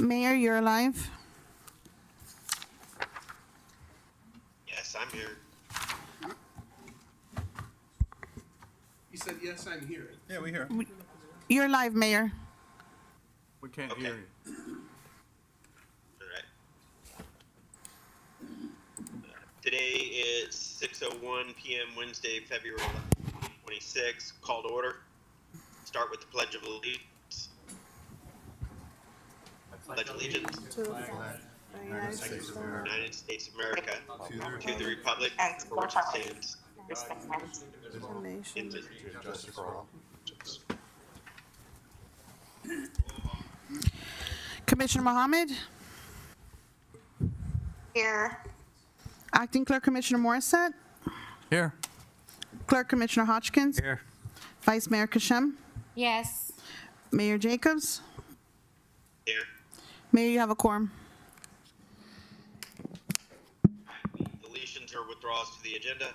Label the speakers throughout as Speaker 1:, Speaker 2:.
Speaker 1: Mayor, you're live.
Speaker 2: Yes, I'm here.
Speaker 3: He said, yes, I'm here.
Speaker 4: Yeah, we hear.
Speaker 1: You're live, Mayor.
Speaker 4: We can't
Speaker 2: Okay.
Speaker 4: hear you.
Speaker 2: All right. Today is 6:01 p.m. Wednesday, February 26. Call to order. Start with the Pledge of Allegiance. Pledge allegiance to the United States of America, to the republic for which it stands,
Speaker 4: Justice for all.
Speaker 1: Commissioner Mohammed,
Speaker 5: Here.
Speaker 1: Acting Clerk Commissioner Morissette,
Speaker 4: Here.
Speaker 1: Clerk Commissioner Hodgkins,
Speaker 4: Here.
Speaker 1: Vice Mayor Kashem,
Speaker 5: Yes.
Speaker 1: Mayor Jacobs.
Speaker 2: here.
Speaker 1: Mayor, you have a quorum.
Speaker 2: Deletions or withdrawals to the agenda?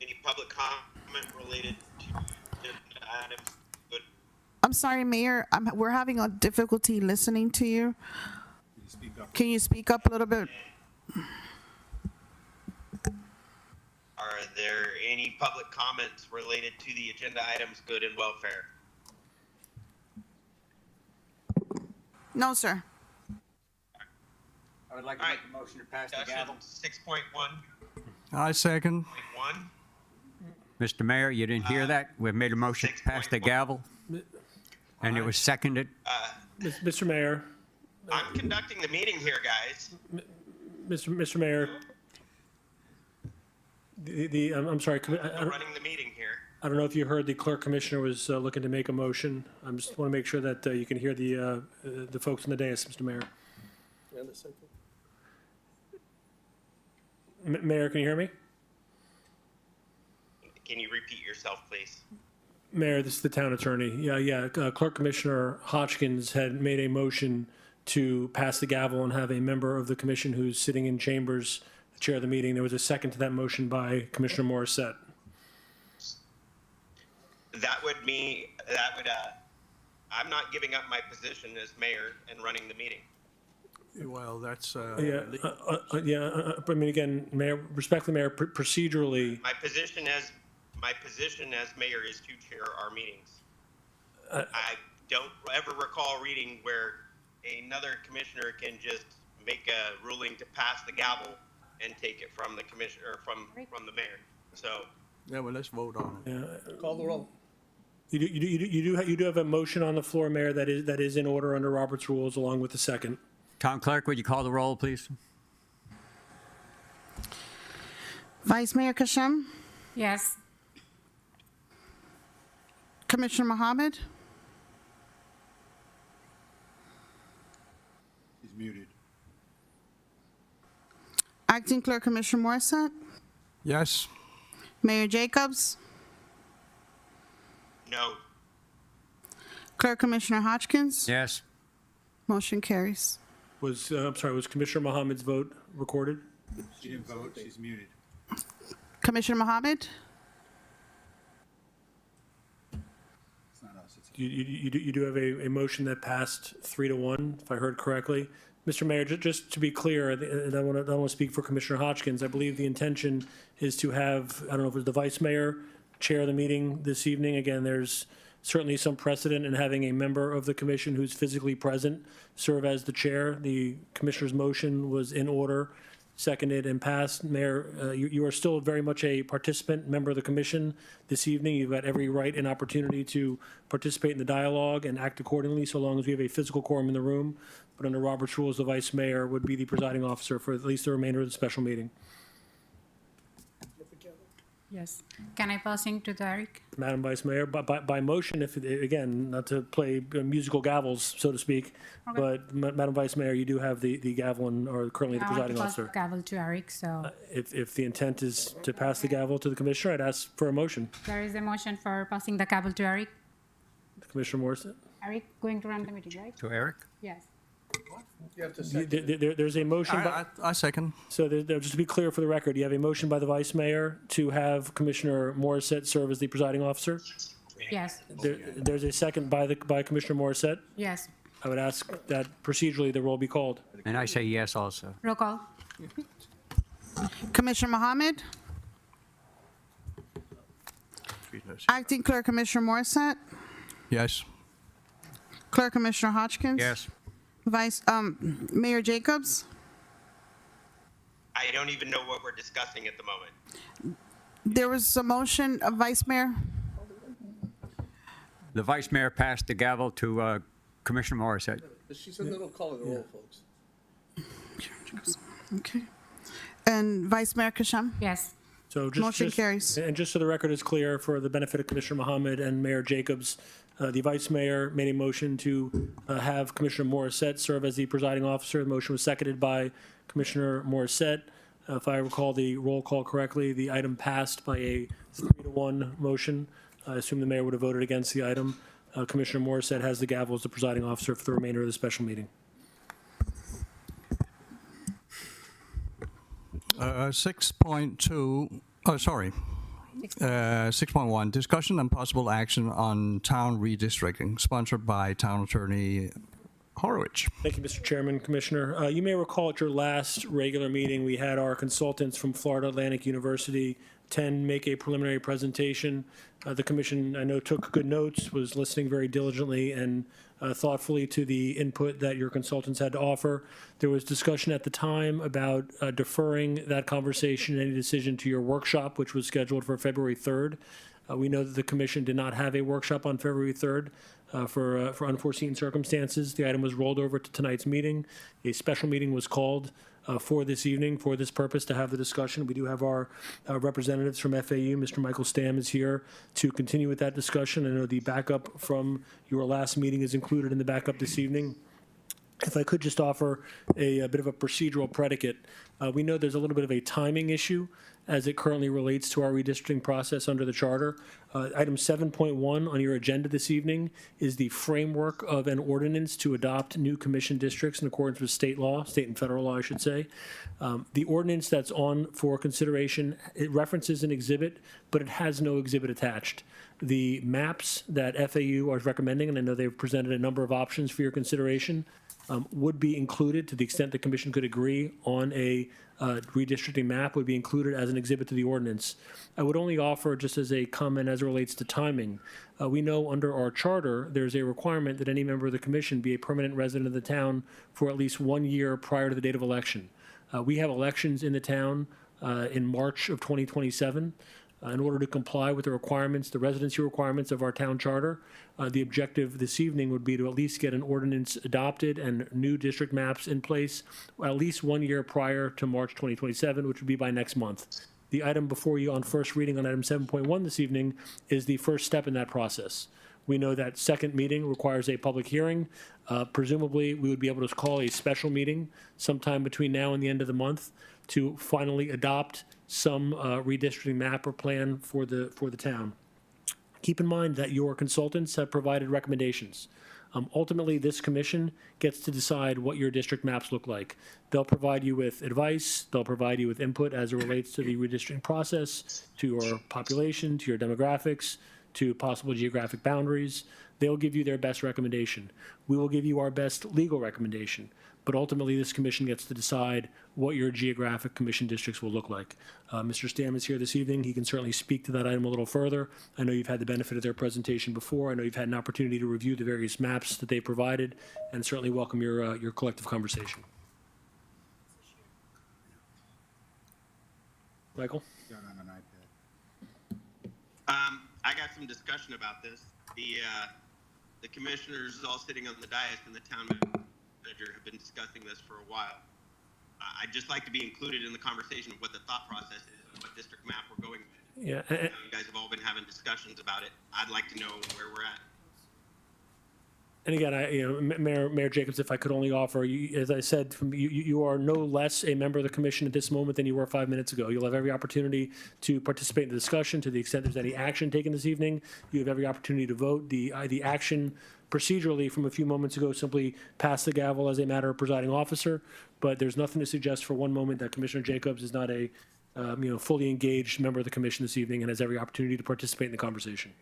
Speaker 2: Any public comment related to agenda items? Good.
Speaker 1: I'm sorry, Mayor, we're having a difficulty listening to you. Can you speak up a little bit?
Speaker 2: Are there any public comments related to the agenda items, good and welfare?
Speaker 1: No, sir.
Speaker 6: I would like to
Speaker 2: All
Speaker 6: make
Speaker 2: right.
Speaker 6: a motion to pass the
Speaker 2: Discussion
Speaker 6: gavel.
Speaker 2: 6.1.1.
Speaker 4: I second.
Speaker 7: Mr. Mayor, you didn't hear that? We've made a motion to pass the gavel, and it was seconded.
Speaker 8: Mr. Mayor,
Speaker 2: I'm conducting the meeting here, guys.
Speaker 8: Mr. Mayor, I'm sorry,
Speaker 2: I'm running the meeting here.
Speaker 8: I don't know if you heard the clerk commissioner was looking to make a motion. I just want to make sure that you can hear the folks on the dais, Mr. Mayor. Mayor, can you hear me?
Speaker 2: Can you repeat yourself, please?
Speaker 8: Mayor, this is the town attorney. Yeah. Clerk Commissioner Hodgkins had made a motion to pass the gavel and have a member of the commission who's sitting in chambers chair the meeting. There was a second to that motion by Commissioner Morissette.
Speaker 2: I'm not giving up my position as mayor and running the meeting.
Speaker 4: Well, that's,
Speaker 8: I mean, again, Mayor, respectfully, Mayor, procedurally,
Speaker 2: My position as mayor is to chair our meetings. I don't ever recall reading where another commissioner can just make a ruling to pass the gavel and take it from the commissioner, or from the mayor. So,
Speaker 4: yeah, well, let's vote on it.
Speaker 3: Call the roll.
Speaker 8: you do have a motion on the floor, Mayor, that is in order under Robert's rules, along with the second.
Speaker 7: Town Clerk, would you call the roll, please?
Speaker 1: Vice Mayor Kashem,
Speaker 5: Yes.
Speaker 1: Commissioner Mohammed,
Speaker 4: He's muted.
Speaker 1: Acting Clerk Commissioner Morissette,
Speaker 4: Yes.
Speaker 1: Mayor Jacobs,
Speaker 2: no.
Speaker 1: Clerk Commissioner Hodgkins.
Speaker 7: Yes.
Speaker 1: Motion carries.
Speaker 8: Was Commissioner Mohammed's vote recorded?
Speaker 4: She didn't vote, she's muted.
Speaker 1: Commissioner Mohammed,
Speaker 4: It's not us, it's.
Speaker 8: You do have a motion that passed 3-1, if I heard correctly. Mr. Mayor, just to be clear, and I want to speak for Commissioner Hodgkins, I believe the intention is to have, I don't know if it was the Vice Mayor chair the meeting this evening. Again, there's certainly some precedent in having a member of the commission who's physically present serve as the chair. The commissioner's motion was in order, seconded and passed. Mayor, you are still very much a participant, member of the commission this evening. You've got every right and opportunity to participate in the dialogue and act accordingly, so long as we have a physical quorum in the room. But under Robert's rules, the vice mayor would be the presiding officer for at least the remainder of the special meeting.
Speaker 5: Yes. Can I pass in to Derek?
Speaker 8: Madam Vice Mayor, by motion, if, again, not to play musical gavels, so to speak,
Speaker 5: Okay.
Speaker 8: but Madam Vice Mayor, you do have the gavel and are currently the
Speaker 5: I want to
Speaker 8: presiding
Speaker 5: pass the
Speaker 8: officer.
Speaker 5: gavel to Eric, so
Speaker 8: If the intent is to pass the gavel to the commissioner, I'd ask for a motion.
Speaker 5: there is a motion for passing the gavel to Eric.
Speaker 8: Commissioner Morrison?
Speaker 5: Eric going to run the meeting, right?
Speaker 7: To Eric?
Speaker 5: Yes.
Speaker 3: You have to second.
Speaker 8: There's a motion,
Speaker 4: I second.
Speaker 8: so just to be clear for the record, you have a motion by the Vice Mayor to have Commissioner Morissette serve as the presiding officer?
Speaker 5: Yes.
Speaker 8: There's a second by Commissioner Morissette.
Speaker 5: Yes.
Speaker 8: I would ask that procedurally the roll be called.
Speaker 7: And I say yes also.
Speaker 5: Roll call.
Speaker 1: Commissioner Mohammed, Acting Clerk Commissioner Morissette,
Speaker 4: Yes.
Speaker 1: Clerk Commissioner Hodgkins.
Speaker 7: Yes.
Speaker 1: Mayor Jacobs.
Speaker 2: I don't even know what we're discussing at the moment.
Speaker 1: There was a motion, Vice Mayor.
Speaker 7: The vice mayor passed the gavel to Commissioner Morissette.
Speaker 3: She said they don't call it a roll, folks.
Speaker 1: Okay. And Vice Mayor Kasham.
Speaker 5: Yes.
Speaker 8: So
Speaker 1: Motion carries.
Speaker 8: And just so the record is clear, for the benefit of Commissioner Mohammed and Mayor Jacobs, the vice mayor made a motion to have Commissioner Morissette serve as the presiding officer. The motion was seconded by Commissioner Morissette. If I recall the roll call correctly, the item passed by a 3-1 motion. I assume the mayor would have voted against the item. Commissioner Morissette has the gavel as the presiding officer for the remainder of the special meeting.
Speaker 4: 6.2, oh, sorry. 6.1, discussion and possible action on town redistricting, sponsored by Town Attorney Horowitz.
Speaker 8: Thank you, Mr. Chairman, Commissioner. You may recall at your last regular meeting, we had our consultants from Florida Atlantic University make a preliminary presentation. The commission, I know, took good notes, was listening very diligently and thoughtfully to the input that your consultants had to offer. There was discussion at the time about deferring that conversation, any decision to your workshop, which was scheduled for February 3rd. We know that the commission did not have a workshop on February 3rd for unforeseen circumstances. The item was rolled over to tonight's meeting. A special meeting was called for this evening for this purpose, to have the discussion. We do have our representatives from FAU. Mr. Michael Stam is here to continue with that discussion. I know the backup from your last meeting is included in the backup this evening. If I could just offer a bit of a procedural predicate, we know there's a little bit of a timing issue as it currently relates to our redistricting process under the charter. Item 7.1 on your agenda this evening is the framework of an ordinance to adopt new commission districts in accordance with state law, state and federal law, I should say. The ordinance that's on for consideration, it references an exhibit, but it has no exhibit attached. The maps that FAU is recommending, and I know they've presented a number of options for your consideration, would be included to the extent the commission could agree on a redistricting map, would be included as an exhibit to the ordinance. I would only offer, just as a comment as it relates to timing, we know under our charter, there's a requirement that any member of the commission be a permanent resident of the town for at least 1 year prior to the date of election. We have elections in the town in March of 2027. In order to comply with the requirements, the residency requirements of our town charter, the objective this evening would be to at least get an ordinance adopted and new district maps in place at least 1 year prior to March 2027, which would be by next month. The item before you on first reading on item 7.1 this evening is the first step in that process. We know that second meeting requires a public hearing. Presumably, we would be able to call a special meeting sometime between now and the end of the month to finally adopt some redistricting map or plan for the town. Keep in mind that your consultants have provided recommendations. Ultimately, this commission gets to decide what your district maps look like. They'll provide you with advice, they'll provide you with input as it relates to the redistricting process, to your population, to your demographics, to possible geographic boundaries. They'll give you their best recommendation. We will give you our best legal recommendation. But ultimately, this commission gets to decide what your geographic commission districts will look like. Mr. Stam is here this evening. He can certainly speak to that item a little further. I know you've had the benefit of their presentation before. I know you've had an opportunity to review the various maps that they provided, and certainly welcome your collective conversation. Michael?
Speaker 2: I got some discussion about this. The commissioners all sitting on the dais and the town manager have been discussing this for a while. I'd just like to be included in the conversation of what the thought process is and what district map we're going with.
Speaker 8: Yeah.
Speaker 2: You guys have all been having discussions about it. I'd like to know where we're at.
Speaker 8: And again, Mayor Jacobs, if I could only offer, as I said, you are no less a member of the commission at this moment than you were 5 minutes ago. You'll have every opportunity to participate in the discussion to the extent there's any action taken this evening. You have every opportunity to vote. The action procedurally from a few moments ago simply passed the gavel as a matter of presiding officer, but there's nothing to suggest for one moment that Commissioner Jacobs is not a fully engaged member of the commission this evening and has every opportunity to participate in the conversation.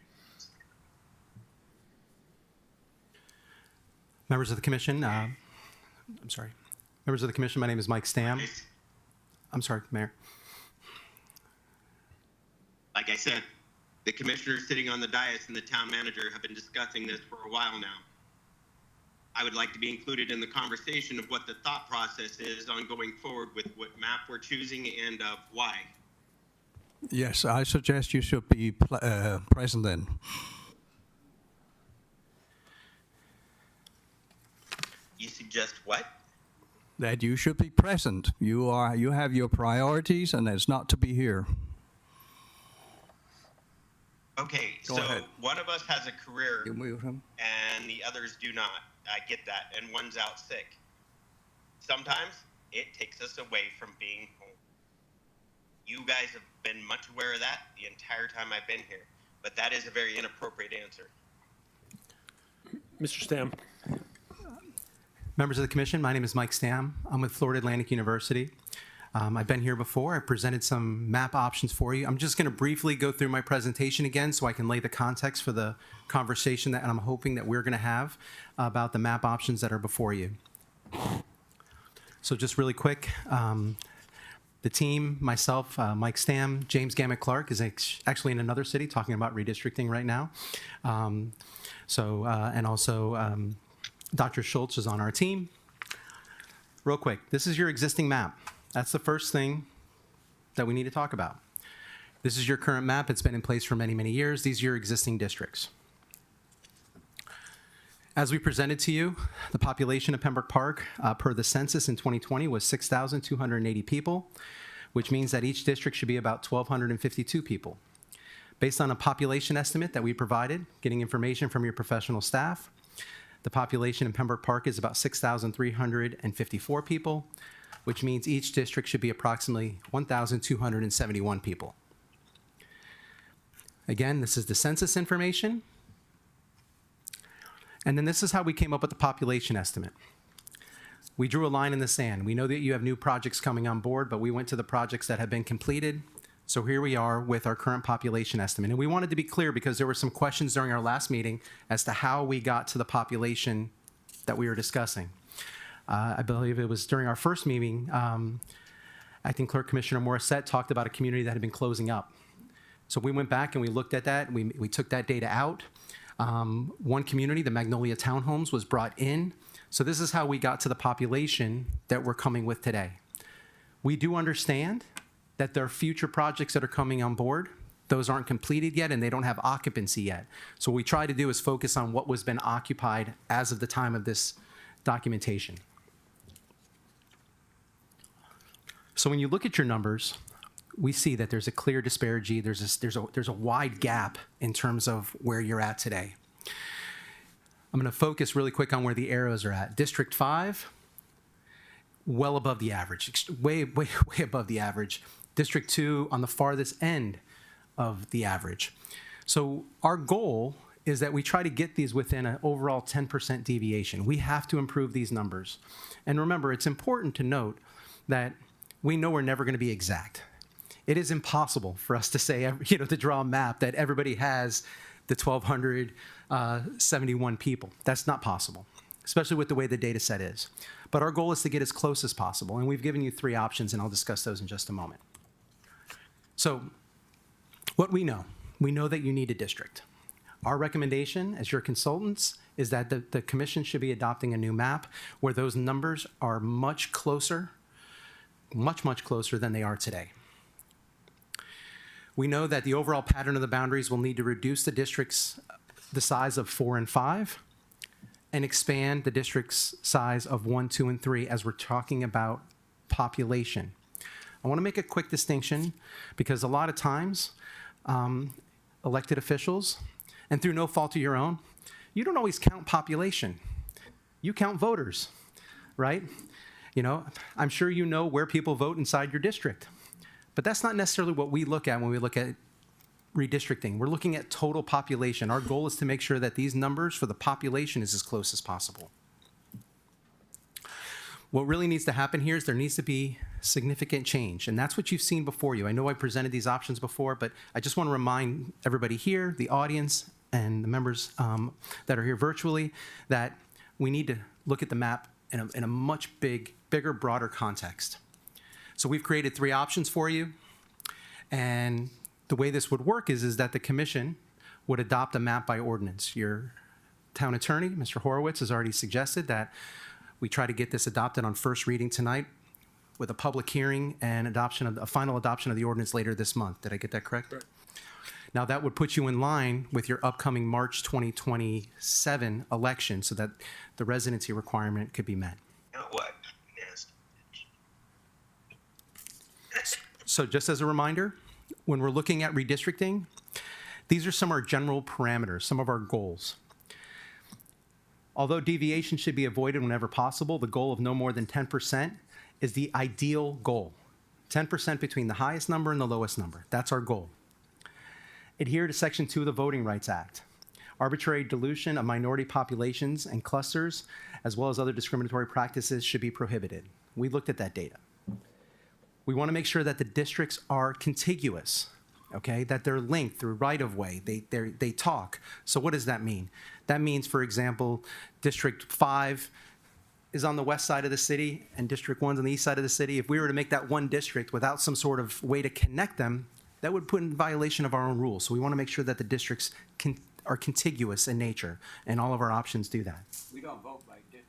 Speaker 6: Members of the commission, I'm sorry. Members of the commission, my name is Mike Stam. I'm sorry, Mayor.
Speaker 2: Like I said, the commissioners sitting on the dais and the town manager have been discussing this for a while now. I would like to be included in the conversation of what the thought process is on going forward with what map we're choosing and why.
Speaker 4: Yes, I suggest you should be present then.
Speaker 2: You suggest what?
Speaker 4: That you should be present. You have your priorities, and it's not to be here.
Speaker 2: Okay,
Speaker 4: Go
Speaker 2: so
Speaker 4: ahead.
Speaker 2: one of us has a career
Speaker 4: You mute him.
Speaker 2: and the others do not. I get that, and one's out sick. Sometimes it takes us away from being home. You guys have been much aware of that the entire time I've been here, but that is a very inappropriate answer.
Speaker 8: Mr. Stam.
Speaker 6: Members of the commission, my name is Mike Stam. I'm with Florida Atlantic University. I've been here before. I presented some map options for you. I'm just going to briefly go through my presentation again so I can lay the context for the conversation that I'm hoping that we're going to have about the map options that are before you. So just really quick, the team, myself, Mike Stam, James Gammett Clark is actually in another city talking about redistricting right now. And also Dr. Schultz is on our team. Real quick, this is your existing map. That's the first thing that we need to talk about. This is your current map. It's been in place for many, many years. These are your existing districts. As we presented to you, the population of Pembroke Park per the census in 2020 was 6,280 people, which means that each district should be about 1,252 people. Based on a population estimate that we provided, getting information from your professional staff, the population in Pembroke Park is about 6,354 people, which means each district should be approximately 1,271 people. Again, this is the census information. And then this is how we came up with the population estimate. We drew a line in the sand. We know that you have new projects coming on board, but we went to the projects that have been completed. So here we are with our current population estimate. And we wanted to be clear because there were some questions during our last meeting as to how we got to the population that we were discussing. I believe it was during our first meeting, Acting Clerk Commissioner Morissette talked about a community that had been closing up. So we went back and we looked at that, and we took that data out. One community, the Magnolia Townhomes, was brought in. So this is how we got to the population that we're coming with today. We do understand that there are future projects that are coming on board. Those aren't completed yet, and they don't have occupancy yet. So what we try to do is focus on what was been occupied as of the time of this documentation. So when you look at your numbers, we see that there's a clear disparity. There's a wide gap in terms of where you're at today. I'm going to focus really quick on where the arrows are at. District 5, well above the average, way above the average. District 2 on the farthest end of the average. So our goal is that we try to get these within an overall 10% deviation. We have to improve these numbers. And remember, it's important to note that we know we're never going to be exact. It is impossible for us to say, to draw a map that everybody has the 1,271 people. That's not possible, especially with the way the data set is. But our goal is to get as close as possible, and we've given you 3 options, and I'll discuss those in just a moment. So what we know that you need a district. Our recommendation as your consultants is that the commission should be adopting a new map where those numbers are much closer, much closer than they are today. We know that the overall pattern of the boundaries will need to reduce the districts the size of 4 and 5 and expand the district's size of 1, 2, and 3 as we're talking about population. I want to make a quick distinction because a lot of times elected officials, and through no fault of your own, you don't always count population. You count voters, right? I'm sure you know where people vote inside your district. But that's not necessarily what we look at when we look at redistricting. We're looking at total population. Our goal is to make sure that these numbers for the population is as close as possible. What really needs to happen here is there needs to be significant change, and that's what you've seen before you. I know I presented these options before, but I just want to remind everybody here, the audience, and the members that are here virtually, that we need to look at the map in a much bigger, broader context. So we've created 3 options for you. And the way this would work is that the commission would adopt a map by ordinance. Your town attorney, Mr. Horowitz, has already suggested that we try to get this adopted on first reading tonight with a public hearing and a final adoption of the ordinance later this month. Did I get that correct?
Speaker 8: Correct.
Speaker 6: Now, that would put you in line with your upcoming March 2027 election so that the residency requirement could be met.
Speaker 2: Now what? Nasty.
Speaker 6: So just as a reminder, when we're looking at redistricting, these are some of our general parameters, some of our goals. Although deviation should be avoided whenever possible, the goal of no more than 10% is the ideal goal. 10% between the highest number and the lowest number. That's our goal. Adhere to Section 2 of the Voting Rights Act. Arbitrary dilution of minority populations and clusters, as well as other discriminatory practices, should be prohibited. We looked at that data. We want to make sure that the districts are contiguous, okay? That they're linked through right-of-way. They talk. So what does that mean? That means, for example, District 5 is on the west side of the city and District 1's on the east side of the city. If we were to make that one district without some sort of way to connect them, that would put in violation of our own rules. So we want to make sure that the districts are contiguous in nature, and all of our options do that.
Speaker 7: We don't vote by district,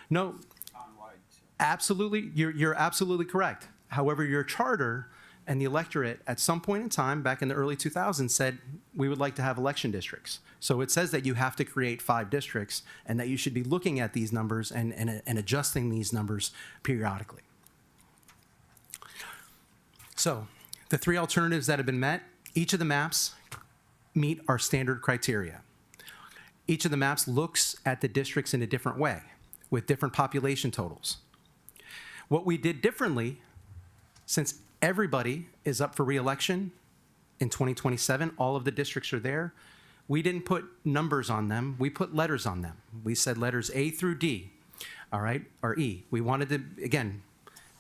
Speaker 6: No,
Speaker 7: townwide.
Speaker 6: absolutely, you're absolutely correct. However, your charter and the electorate at some point in time back in the early 2000s said we would like to have election districts. So it says that you have to create 5 districts and that you should be looking at these numbers and adjusting these numbers periodically. So the 3 alternatives that have been met, each of the maps meet our standard criteria. Each of the maps looks at the districts in a different way with different population totals. What we did differently, since everybody is up for re-election in 2027, all of the districts are there, we didn't put numbers on them, we put letters on them. We said letters A through D, all right, or E. We wanted to, again,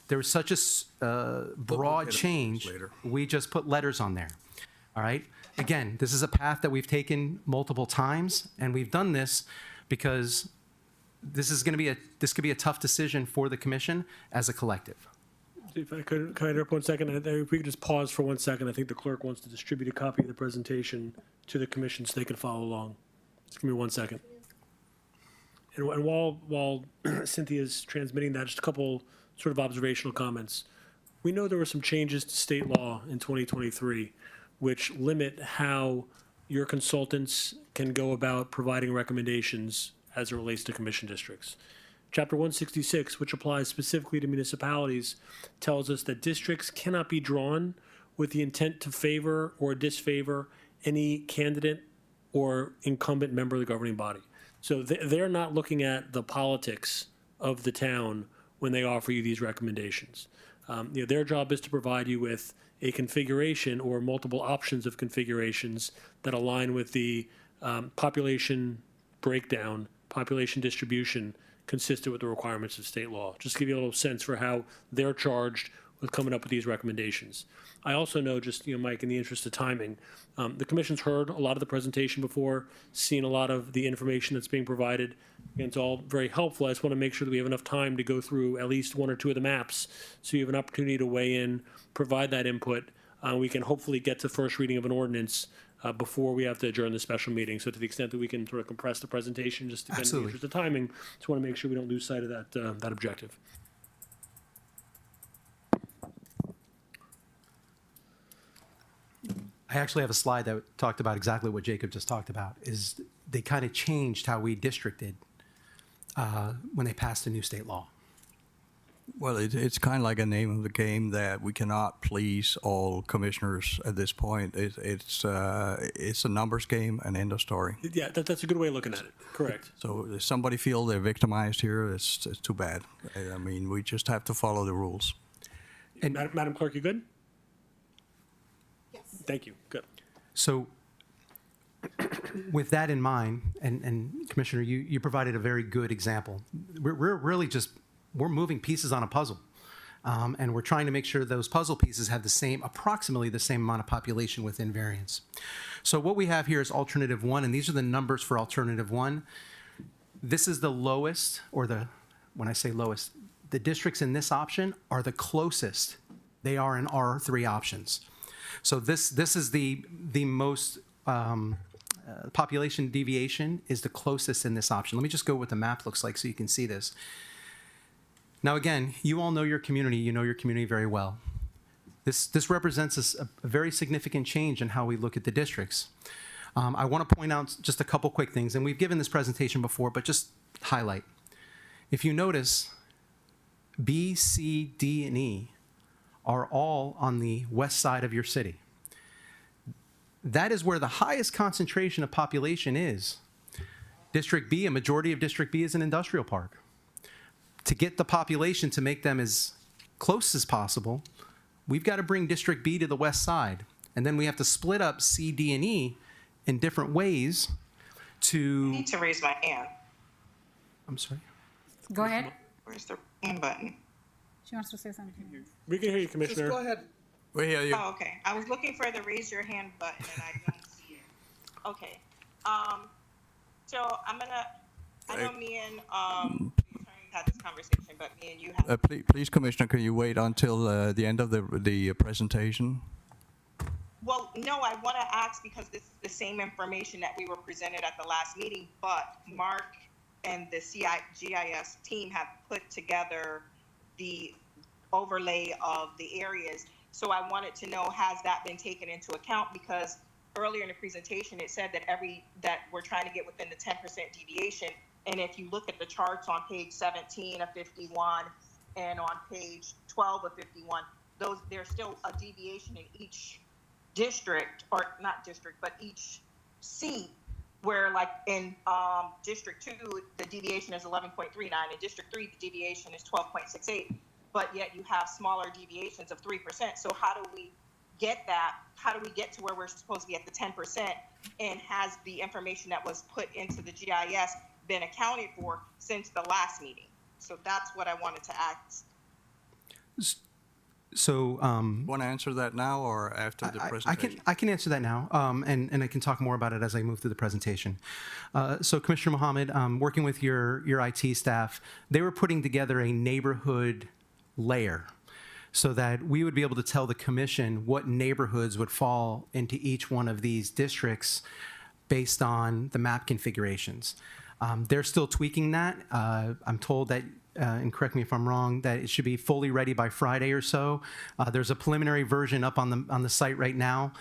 Speaker 6: there was such a broad change, we just put letters on there, all right? Again, this is a path that we've taken multiple times, and we've done this because this could be a tough decision for the commission as a collective.
Speaker 8: If I could interrupt 1 second, if we could just pause for 1 second. I think the clerk wants to distribute a copy of the presentation to the commission so they can follow along. Just give me 1 second. And while Cynthia's transmitting that, just a couple sort of observational comments. We know there were some changes to state law in 2023, which limit how your consultants can go about providing recommendations as it relates to commission districts. Chapter 166, which applies specifically to municipalities, tells us that districts cannot be drawn with the intent to favor or disfavor any candidate or incumbent member of the governing body. So they're not looking at the politics of the town when they offer you these recommendations. Their job is to provide you with a configuration or multiple options of configurations that align with the population breakdown, population distribution consistent with the requirements of state law. Just to give you a little sense for how they're charged with coming up with these recommendations. I also know, just, Mike, in the interest of timing, the commission's heard a lot of the presentation before, seen a lot of the information that's being provided, and it's all very helpful. I just want to make sure that we have enough time to go through at least 1 or 2 of the maps, so you have an opportunity to weigh in, provide that input. We can hopefully get to first reading of an ordinance before we have to adjourn the special meeting. So to the extent that we can sort of compress the presentation, just again, in the interest of timing, just want to make sure we don't lose sight of that objective.
Speaker 6: I actually have a slide that talked about exactly what Jacob just talked about, is they kind of changed how we districted when they passed a new state law.
Speaker 4: Well, it's kind of like a name of the game that we cannot please all commissioners at this point. It's a numbers game, an end of story.
Speaker 8: Yeah, that's a good way of looking at it. Correct.
Speaker 4: So if somebody feel they're victimized here, it's too bad. I mean, we just have to follow the rules.
Speaker 8: And Madam Clerk, you good? Yes. Thank you. Good.
Speaker 6: So with that in mind, and Commissioner, you provided a very good example. We're really just, we're moving pieces on a puzzle. And we're trying to make sure those puzzle pieces have approximately the same amount of population within variance. So what we have here is alternative 1, and these are the numbers for alternative 1. This is the lowest, or when I say lowest, the districts in this option are the closest they are in our three options. So this is the most, population deviation is the closest in this option. Let me just go what the map looks like so you can see this. Now, again, you all know your community. You know your community very well. This represents a very significant change in how we look at the districts. I want to point out just a couple quick things, and we've given this presentation before, but just highlight. If you notice, B, C, D, and E are all on the west side of your city. That is where the highest concentration of population is. District B, a majority of District B is an industrial park. To get the population to make them as close as possible, we've got to bring District B to the west side. And then we have to split up C, D, and E in different ways to...
Speaker 9: I need to raise my hand.
Speaker 6: I'm sorry?
Speaker 5: Go ahead.
Speaker 9: Where's the hand button?
Speaker 5: She wants to say something.
Speaker 8: We can hear you,
Speaker 3: Just
Speaker 8: Commissioner.
Speaker 3: go ahead.
Speaker 4: We hear you.
Speaker 9: Oh, okay. I was looking for the raise your hand button and I don't see it. Okay. So I'm gonna, I know me and, had this conversation, but me and you have.
Speaker 4: Please, Commissioner, can you wait until the end of the presentation?
Speaker 9: Well, no, I want to ask because this is the same information that we were presented at the last meeting, but Mark and the GIS team have put together the overlay of the areas. So I wanted to know, has that been taken into account? Because earlier in the presentation, it said that we're trying to get within the 10% deviation. And if you look at the charts on page 17 of 51 and on page 12 of 51, there's still a deviation in each district, or not district, but each seat, where like in District 2, the deviation is 11.39. In District 3, the deviation is 12.68. But yet you have smaller deviations of 3%. So how do we get that? How do we get to where we're supposed to be at the 10%? And has the information that was put into the GIS been accounted for since the last meeting? So that's what I wanted to ask.
Speaker 6: So,
Speaker 4: Want to answer that now or after the presentation?
Speaker 6: I can answer that now, and I can talk more about it as I move through the presentation. So, Commissioner Mohammed, working with your IT staff, they were putting together a neighborhood layer so that we would be able to tell the commission what neighborhoods would fall into each one of these districts based on the map configurations. They're still tweaking that. I'm told that, and correct me if I'm wrong, that it should be fully ready by Friday or so. There's a preliminary version up on the site right now.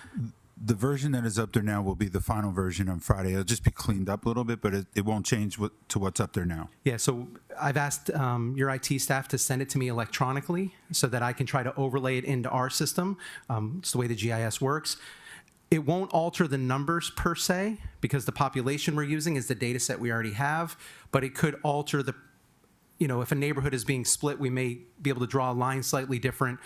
Speaker 10: The version that is up there now will be the final version on Friday. It'll just be cleaned up a little bit, but it won't change to what's up there now.
Speaker 6: Yeah, so I've asked your IT staff to send it to me electronically so that I can try to overlay it into our system. It's the way the GIS works. It won't alter the numbers per se because the population we're using is the data set we already have, but it could alter the, if a neighborhood is being split, we may be able to draw a line slightly different.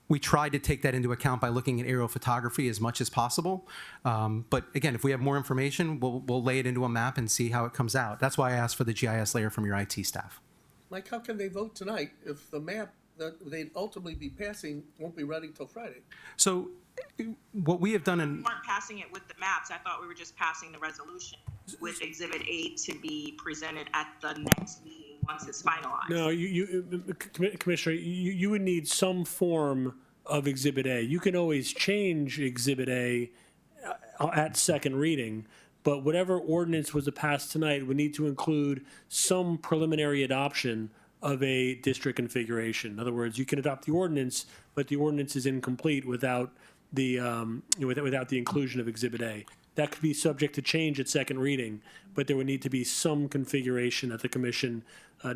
Speaker 6: We tried to take that into account by looking at aerial photography as much as possible. But again, if we have more information, we'll lay it into a map and see how it comes out. That's why I asked for the GIS layer from your IT staff.
Speaker 3: Mike, how can they vote tonight if the map that they'd ultimately be passing won't be ready till Friday?
Speaker 6: So what we have done
Speaker 9: We
Speaker 6: in...
Speaker 9: weren't passing it with the maps. I thought we were just passing the resolution with Exhibit A to be presented at the next meeting once it's finalized.
Speaker 8: No, Commissioner, you would need some form of Exhibit A. You can always change Exhibit A at second reading, but whatever ordinance was passed tonight would need to include some preliminary adoption of a district configuration. In other words, you can adopt the ordinance, but the ordinance is incomplete without the without the inclusion of Exhibit A. That could be subject to change at second reading, but there would need to be some configuration that the commission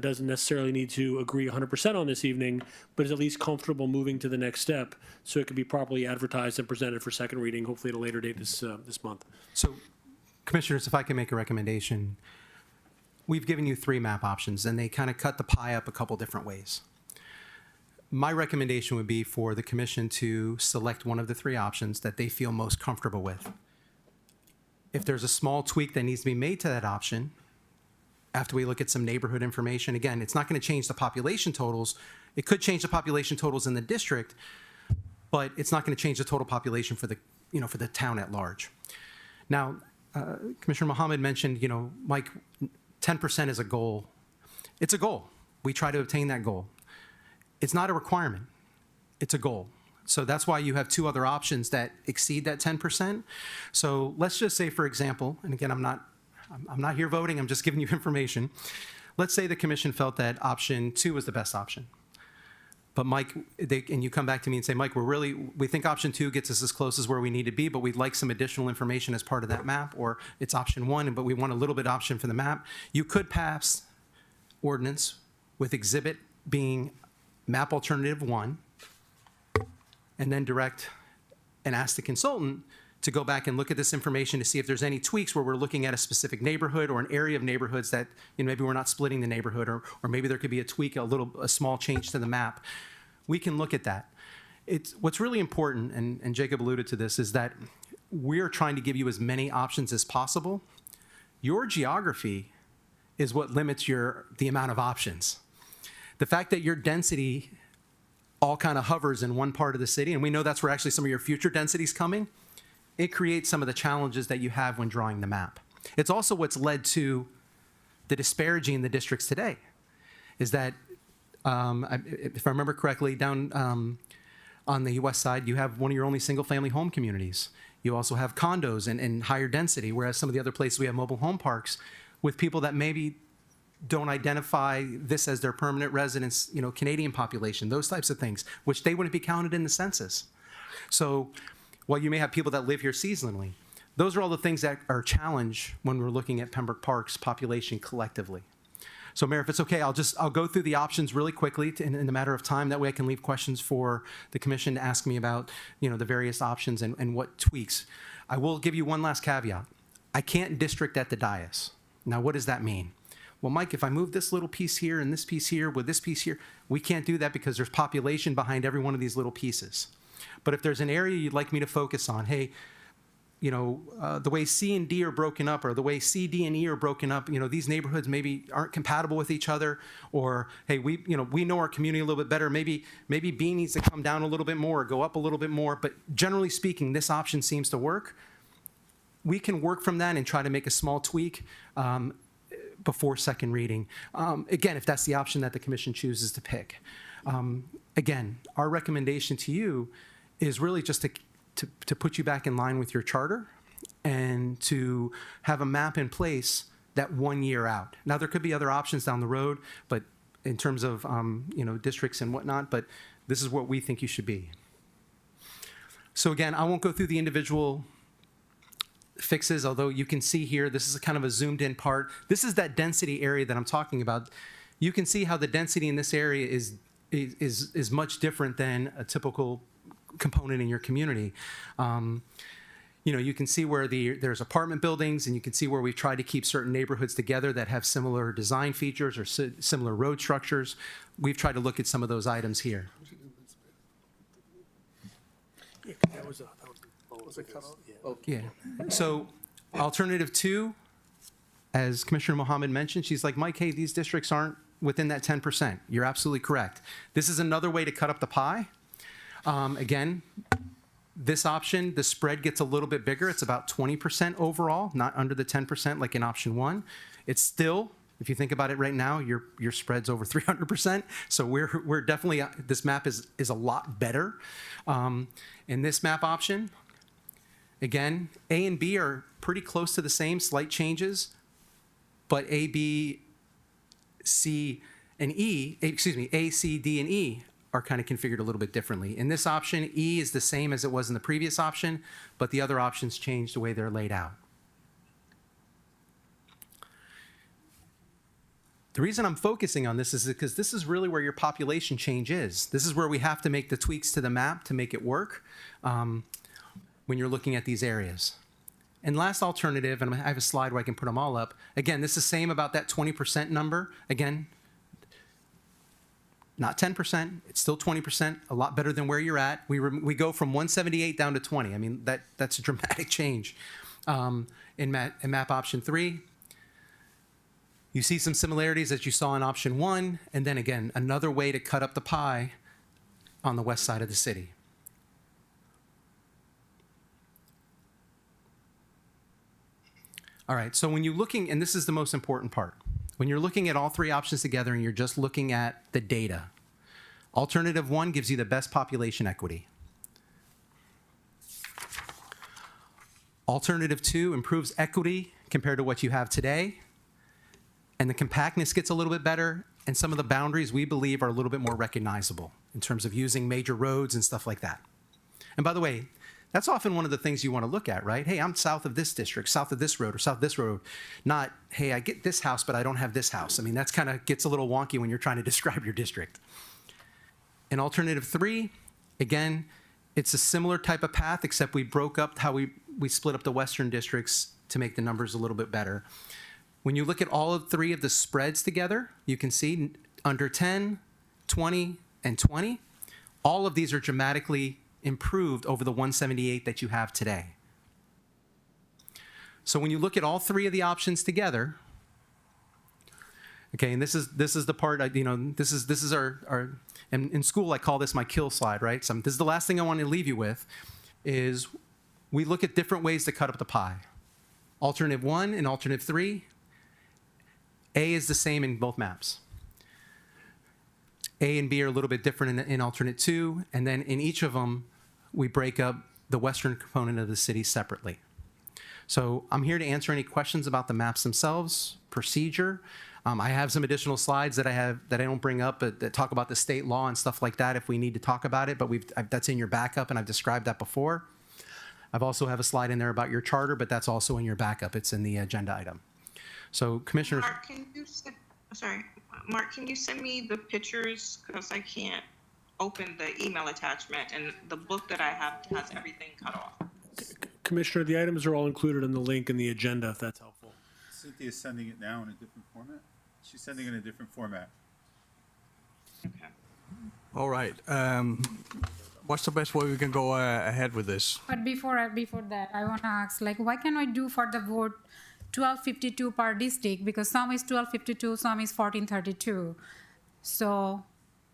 Speaker 8: doesn't necessarily need to agree 100% on this evening, but is at least comfortable moving to the next step so it can be properly advertised and presented for second reading, hopefully at a later date this month.
Speaker 6: So, Commissioners, if I can make a recommendation, we've given you 3 map options, and they kind of cut the pie up a couple different ways. My recommendation would be for the commission to select one of the 3 options that they feel most comfortable with. If there's a small tweak that needs to be made to that option, after we look at some neighborhood information, again, it's not going to change the population totals. It could change the population totals in the district, but it's not going to change the total population for the, for the town at large. Now, Commissioner Mohammed mentioned, Mike, 10% is a goal. It's a goal. We try to obtain that goal. It's not a requirement. It's a goal. So that's why you have two other options that exceed that 10%. So let's just say, for example, and again, I'm not here voting, I'm just giving you information. Let's say the commission felt that option 2 was the best option. But Mike, and you come back to me and say, Mike, we think option 2 gets us as close as where we need to be, but we'd like some additional information as part of that map, or it's option 1, but we want a little bit option for the map. You could pass ordinance with exhibit being map alternative 1, and then direct and ask the consultant to go back and look at this information to see if there's any tweaks where we're looking at a specific neighborhood or an area of neighborhoods that maybe we're not splitting the neighborhood, or maybe there could be a tweak, a small change to the map. We can look at that. What's really important, and Jacob alluded to this, is that we're trying to give you as many options as possible. Your geography is what limits the amount of options. The fact that your density all kind of hovers in one part of the city, and we know that's where actually some of your future density's coming, it creates some of the challenges that you have when drawing the map. It's also what's led to the disparity in the districts today, is that, if I remember correctly, down on the west side, you have one of your only single-family home communities. You also have condos and higher density, whereas some of the other places we have mobile home parks with people that maybe don't identify this as their permanent residence, Canadian population, those types of things, which they wouldn't be counted in the census. So while you may have people that live here seasonally, those are all the things that are a challenge when we're looking at Pembroke Park's population collectively. So Mayor, if it's okay, I'll go through the options really quickly in a matter of time. That way I can leave questions for the commission to ask me about, the various options and what tweaks. I will give you one last caveat. I can't district at the dais. Now, what does that mean? Well, Mike, if I move this little piece here and this piece here with this piece here, we can't do that because there's population behind every one of these little pieces. But if there's an area you'd like me to focus on, hey, the way C and D are broken up, or the way C, D, and E are broken up, these neighborhoods maybe aren't compatible with each other, or hey, we know our community a little bit better. Maybe B needs to come down a little bit more, or go up a little bit more. But generally speaking, this option seems to work. We can work from that and try to make a small tweak before second reading. Again, if that's the option that the commission chooses to pick. Again, our recommendation to you is really just to put you back in line with your charter and to have a map in place that 1 year out. Now, there could be other options down the road, but in terms of districts and whatnot, but this is what we think you should be. So again, I won't go through the individual fixes, although you can see here, this is a kind of a zoomed in part. This is that density area that I'm talking about. You can see how the density in this area is much different than a typical component in your community. You can see where there's apartment buildings, and you can see where we've tried to keep certain neighborhoods together that have similar design features or similar road structures. We've tried to look at some of those items here. Yeah. So alternative 2, as Commissioner Mohammed mentioned, she's like, Mike, hey, these districts aren't within that 10%. You're absolutely correct. This is another way to cut up the pie. Again, this option, the spread gets a little bit bigger. It's about 20% overall, not under the 10% like in option 1. It's still, if you think about it right now, your spread's over 300%. So we're definitely, this map is a lot better. In this map option, again, A and B are pretty close to the same, slight changes, but A, B, C, and E, A, C, D, and E are kind of configured a little bit differently. In this option, E is the same as it was in the previous option, but the other options change the way they're laid out. The reason I'm focusing on this is because this is really where your population change is. This is where we have to make the tweaks to the map to make it work when you're looking at these areas. And last alternative, and I have a slide where I can put them all up. Again, this is the same about that 20% number. Again, not 10%, it's still 20%, a lot better than where you're at. We go from 178 down to 20. I mean, that's a dramatic change. In map option 3, you see some similarities that you saw in option 1, and then again, another way to cut up the pie on the west side of the city. All right, so when you're looking, and this is the most important part, when you're looking at all three options together and you're just looking at the data, alternative 1 gives you the best population equity. Alternative 2 improves equity compared to what you have today, and the compactness gets a little bit better, and some of the boundaries we believe are a little bit more recognizable in terms of using major roads and stuff like that. And by the way, that's often one of the things you want to look at, right? Hey, I'm south of this district, south of this road, or south of this road. Not, hey, I get this house, but I don't have this house. I mean, that's kind of gets a little wonky when you're trying to describe your district. In alternative 3, again, it's a similar type of path, except we broke up how we split up the western districts to make the numbers a little bit better. When you look at all of 3 of the spreads together, you can see under 10, 20, and 20, all of these are dramatically improved over the 178 that you have today. So when you look at all 3 of the options together, okay, and this is the part, this is our in school I call this my kill slide, right? So this is the last thing I want to leave you with, is we look at different ways to cut up the pie. Alternative 1 and alternative 3, A is the same in both maps. A and B are a little bit different in alternate 2, and then in each of them, we break up the western component of the city separately. So I'm here to answer any questions about the maps themselves, procedure. I have some additional slides that I don't bring up, but that talk about the state law and stuff like that if we need to talk about it, but that's in your backup, and I've described that before. I've also have a slide in there about your charter, but that's also in your backup. It's in the agenda item. So commissioners.
Speaker 9: Mark, can you send me the pictures? Because I can't open the email attachment, and the book that I have has everything cut off.
Speaker 8: Commissioner, the items are all included in the link in the agenda, if that's helpful.
Speaker 10: Cynthia's sending it now in a different format? She's sending it in a different format.
Speaker 9: Okay.
Speaker 4: All right. What's the best way we can go ahead with this?
Speaker 5: But before that, I want to ask, like, why can I do for the vote 1252 per district? Because some is 1252, some is 1432. So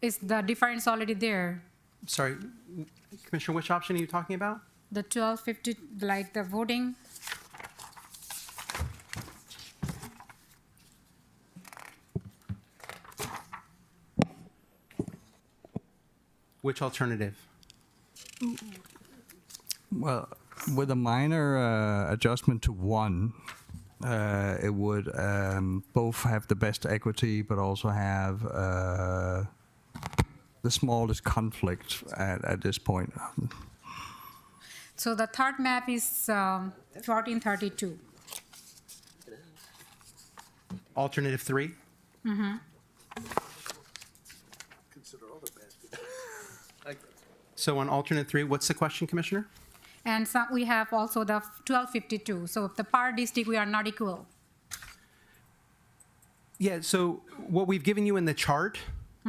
Speaker 5: is the difference already there?
Speaker 6: Sorry, Commissioner, which option are you talking about?
Speaker 5: The 1250, like the voting.
Speaker 6: Which alternative?
Speaker 4: Well, with a minor adjustment to 1, it would both have the best equity, but also have the smallest conflict at this point.
Speaker 5: So the third map is 1432.
Speaker 6: Alternative 3?
Speaker 5: Mm-hmm.
Speaker 6: So on alternate 3, what's the question, Commissioner?
Speaker 5: And some, we have also the 1252. So the per district, we are not equal.
Speaker 6: Yeah, so what we've given you in the chart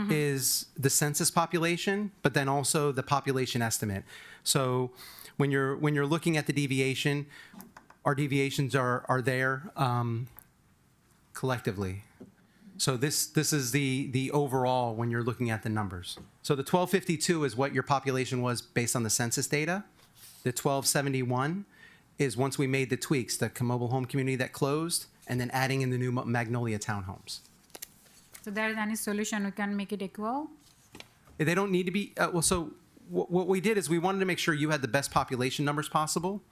Speaker 6: is the census population, but then also the population estimate. So when you're looking at the deviation, our deviations are there collectively. So this is the overall when you're looking at the numbers. So the 1252 is what your population was based on the census data. The 1271 is once we made the tweaks, the mobile home community that closed, and then adding in the new Magnolia townhomes.
Speaker 5: So there is any solution we can make it equal?
Speaker 6: They don't need to be, so what we did is we wanted to make sure you had the best population numbers possible.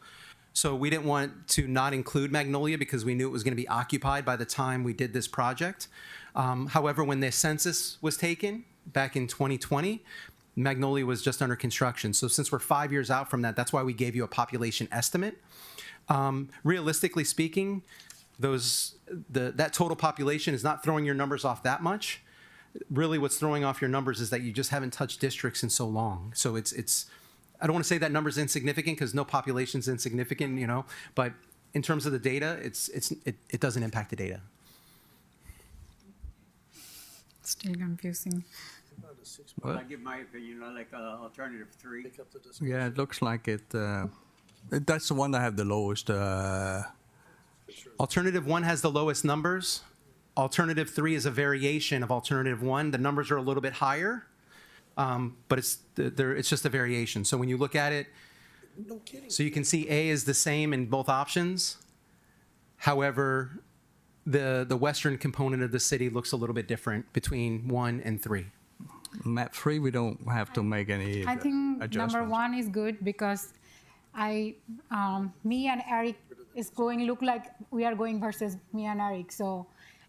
Speaker 6: So we didn't want to not include Magnolia because we knew it was going to be occupied by the time we did this project. However, when the census was taken back in 2020, Magnolia was just under construction. So since we're 5 years out from that, that's why we gave you a population estimate. Realistically speaking, that total population is not throwing your numbers off that much. Really what's throwing off your numbers is that you just haven't touched districts in so long. So it's I don't want to say that number's insignificant because no population's insignificant, but in terms of the data, it doesn't impact the data.
Speaker 5: Still confusing.
Speaker 7: Well, I give my opinion, I like alternative 3.
Speaker 4: Yeah, it looks like it. That's the one that have the lowest.
Speaker 6: Alternative 1 has the lowest numbers. Alternative 3 is a variation of alternative 1. The numbers are a little bit higher, but it's just a variation. So when you look at it, so you can see A is the same in both options. However, the western component of the city looks a little bit different between 1 and 3.
Speaker 4: Map 3, we don't have to make any
Speaker 5: I think
Speaker 4: adjustments.
Speaker 5: number 1 is good because me and Eric look like we are going versus me and Eric. So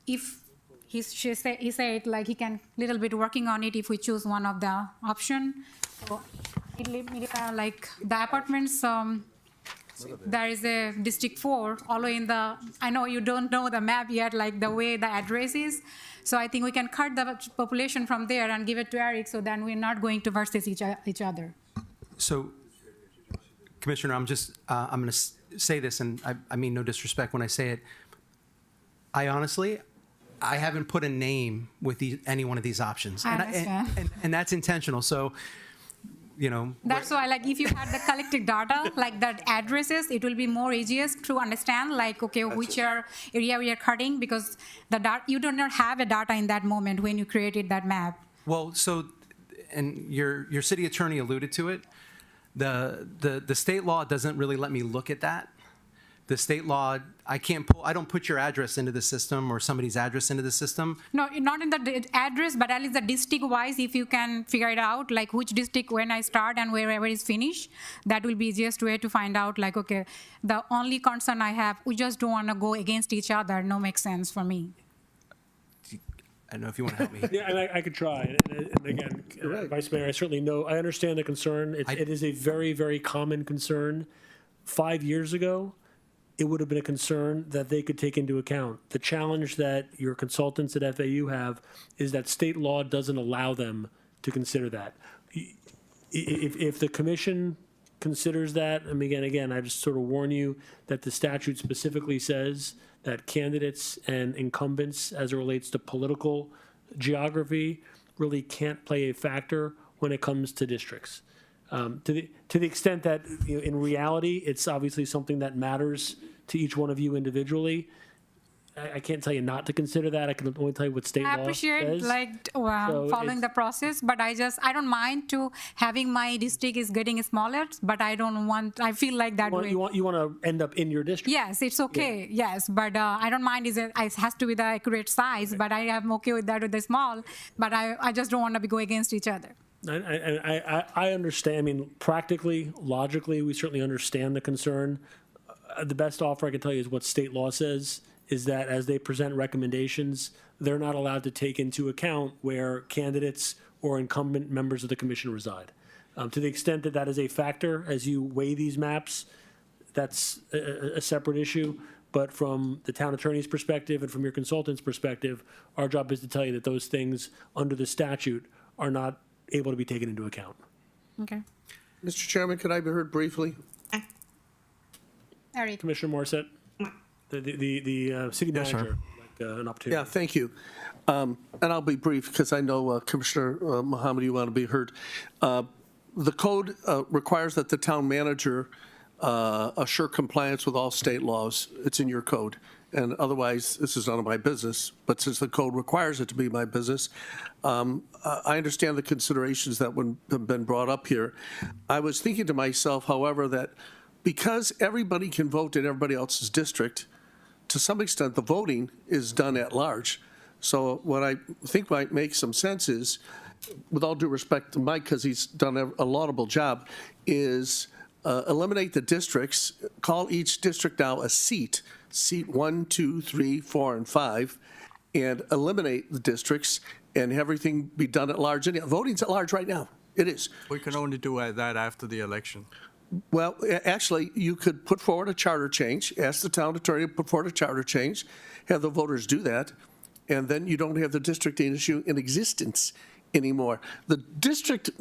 Speaker 5: if he said like he can little bit working on it if we choose one of the option. So like the apartments, there is a District 4, although I know you don't know the map yet, like the way the address is. So I think we can cut the population from there and give it to Eric, so then we're not going to versus each other.
Speaker 6: So, Commissioner, I'm going to say this, and I mean no disrespect when I say it. I haven't put a name with any one of these options.
Speaker 5: I understand.
Speaker 6: And that's intentional. So,
Speaker 5: That's why, like, if you had the collected data, like that addresses, it will be more easiest to understand, like, okay, which area we are cutting, because you do not have a data in that moment when you created that map.
Speaker 6: Well, and your city attorney alluded to it. The state law doesn't really let me look at that. The state law, I don't put your address into the system or somebody's address into the system.
Speaker 5: No, not in the address, but at least the district-wise, if you can figure it out, like which district when I start and wherever is finished, that will be easiest way to find out, like, okay, the only concern I have, we just don't want to go against each other. No makes sense for me.
Speaker 6: I don't know if you want to help me.
Speaker 8: Yeah, and I could try. And again, Vice Mayor, I certainly know, I understand the concern. It is a very, very common concern. 5 years ago, it would have been a concern that they could take into account. The challenge that your consultants at FAU have is that state law doesn't allow them to consider that. If the commission considers that, I mean, again, I just sort of warn you that the statute specifically says that candidates and incumbents, as it relates to political geography, really can't play a factor when it comes to districts. To the extent that, in reality, it's obviously something that matters to each one of you individually. I can't tell you not to consider that. I can only tell you what state law says.
Speaker 5: I appreciate following the process, but I don't mind to having my district is getting smaller, but I feel like that way.
Speaker 8: You want to end up in your district?
Speaker 5: Yes, it's okay. Yeah. Yes, but I don't mind. It has to be the accurate size, but I am okay with that with the small. But I just don't want to be going against each other.
Speaker 8: I understand. I mean, practically, logically, we certainly understand the concern. The best offer I can tell you is what state law says, is that as they present recommendations, they're not allowed to take into account where candidates or incumbent members of the commission reside. To the extent that that is a factor as you weigh these maps, that's a separate issue. But from the town attorney's perspective and from your consultant's perspective, our job is to tell you that those things under the statute are not able to be taken into account.
Speaker 5: Okay.
Speaker 3: Mr. Chairman, could I be heard briefly?
Speaker 5: Eric.
Speaker 8: Commissioner Morissette, the city
Speaker 4: Yes, sir.
Speaker 8: manager, an opportunity.
Speaker 3: Yeah, thank you. And I'll be brief because I know Commissioner Mohammed, you want to be heard. The code requires that the town manager assure compliance with all state laws. It's in your code. And otherwise, this is none of my business. But since the code requires it to be my business, I understand the considerations that have been brought up here. I was thinking to myself, however, that because everybody can vote in everybody else's district, to some extent, the voting is done at large. So what I think might make some sense is, with all due respect to Mike, because he's done a laudable job, is eliminate the districts, call each district now a seat 1, 2, 3, 4, and 5, and eliminate the districts and everything be done at large. And voting's at large right now. It is.
Speaker 4: We can only do that after the election.
Speaker 3: Well, actually, you could put forward a charter change, ask the town attorney to put forward a charter change, have the voters do that, and then you don't have the district issue in existence anymore. The district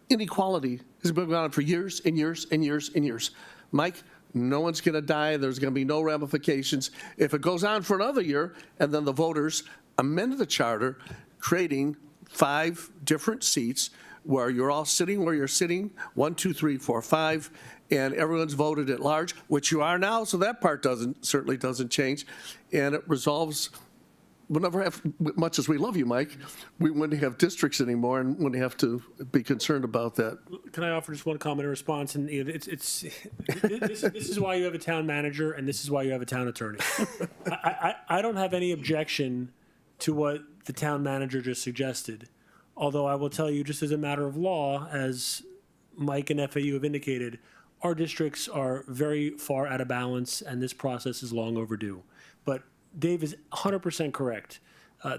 Speaker 3: inequality has been going on for years and years and years and years. Mike, no one's going to die. There's going to be no ramifications. If it goes on for another year and then the voters amend the charter, creating 5 different seats where you're all sitting where you're sitting, 1, 2, 3, 4, 5, and everyone's voted at large, which you are now, so that part certainly doesn't change, and it resolves we'll never have, much as we love you, Mike, we wouldn't have districts anymore and wouldn't have to be concerned about that.
Speaker 8: Can I offer just one comment in response? And this is why you have a town manager, and this is why you have a town attorney. I don't have any objection to what the town manager just suggested, although I will tell you, just as a matter of law, as Mike and FAU have indicated, our districts are very far out of balance, and this process is long overdue. But Dave is 100% correct.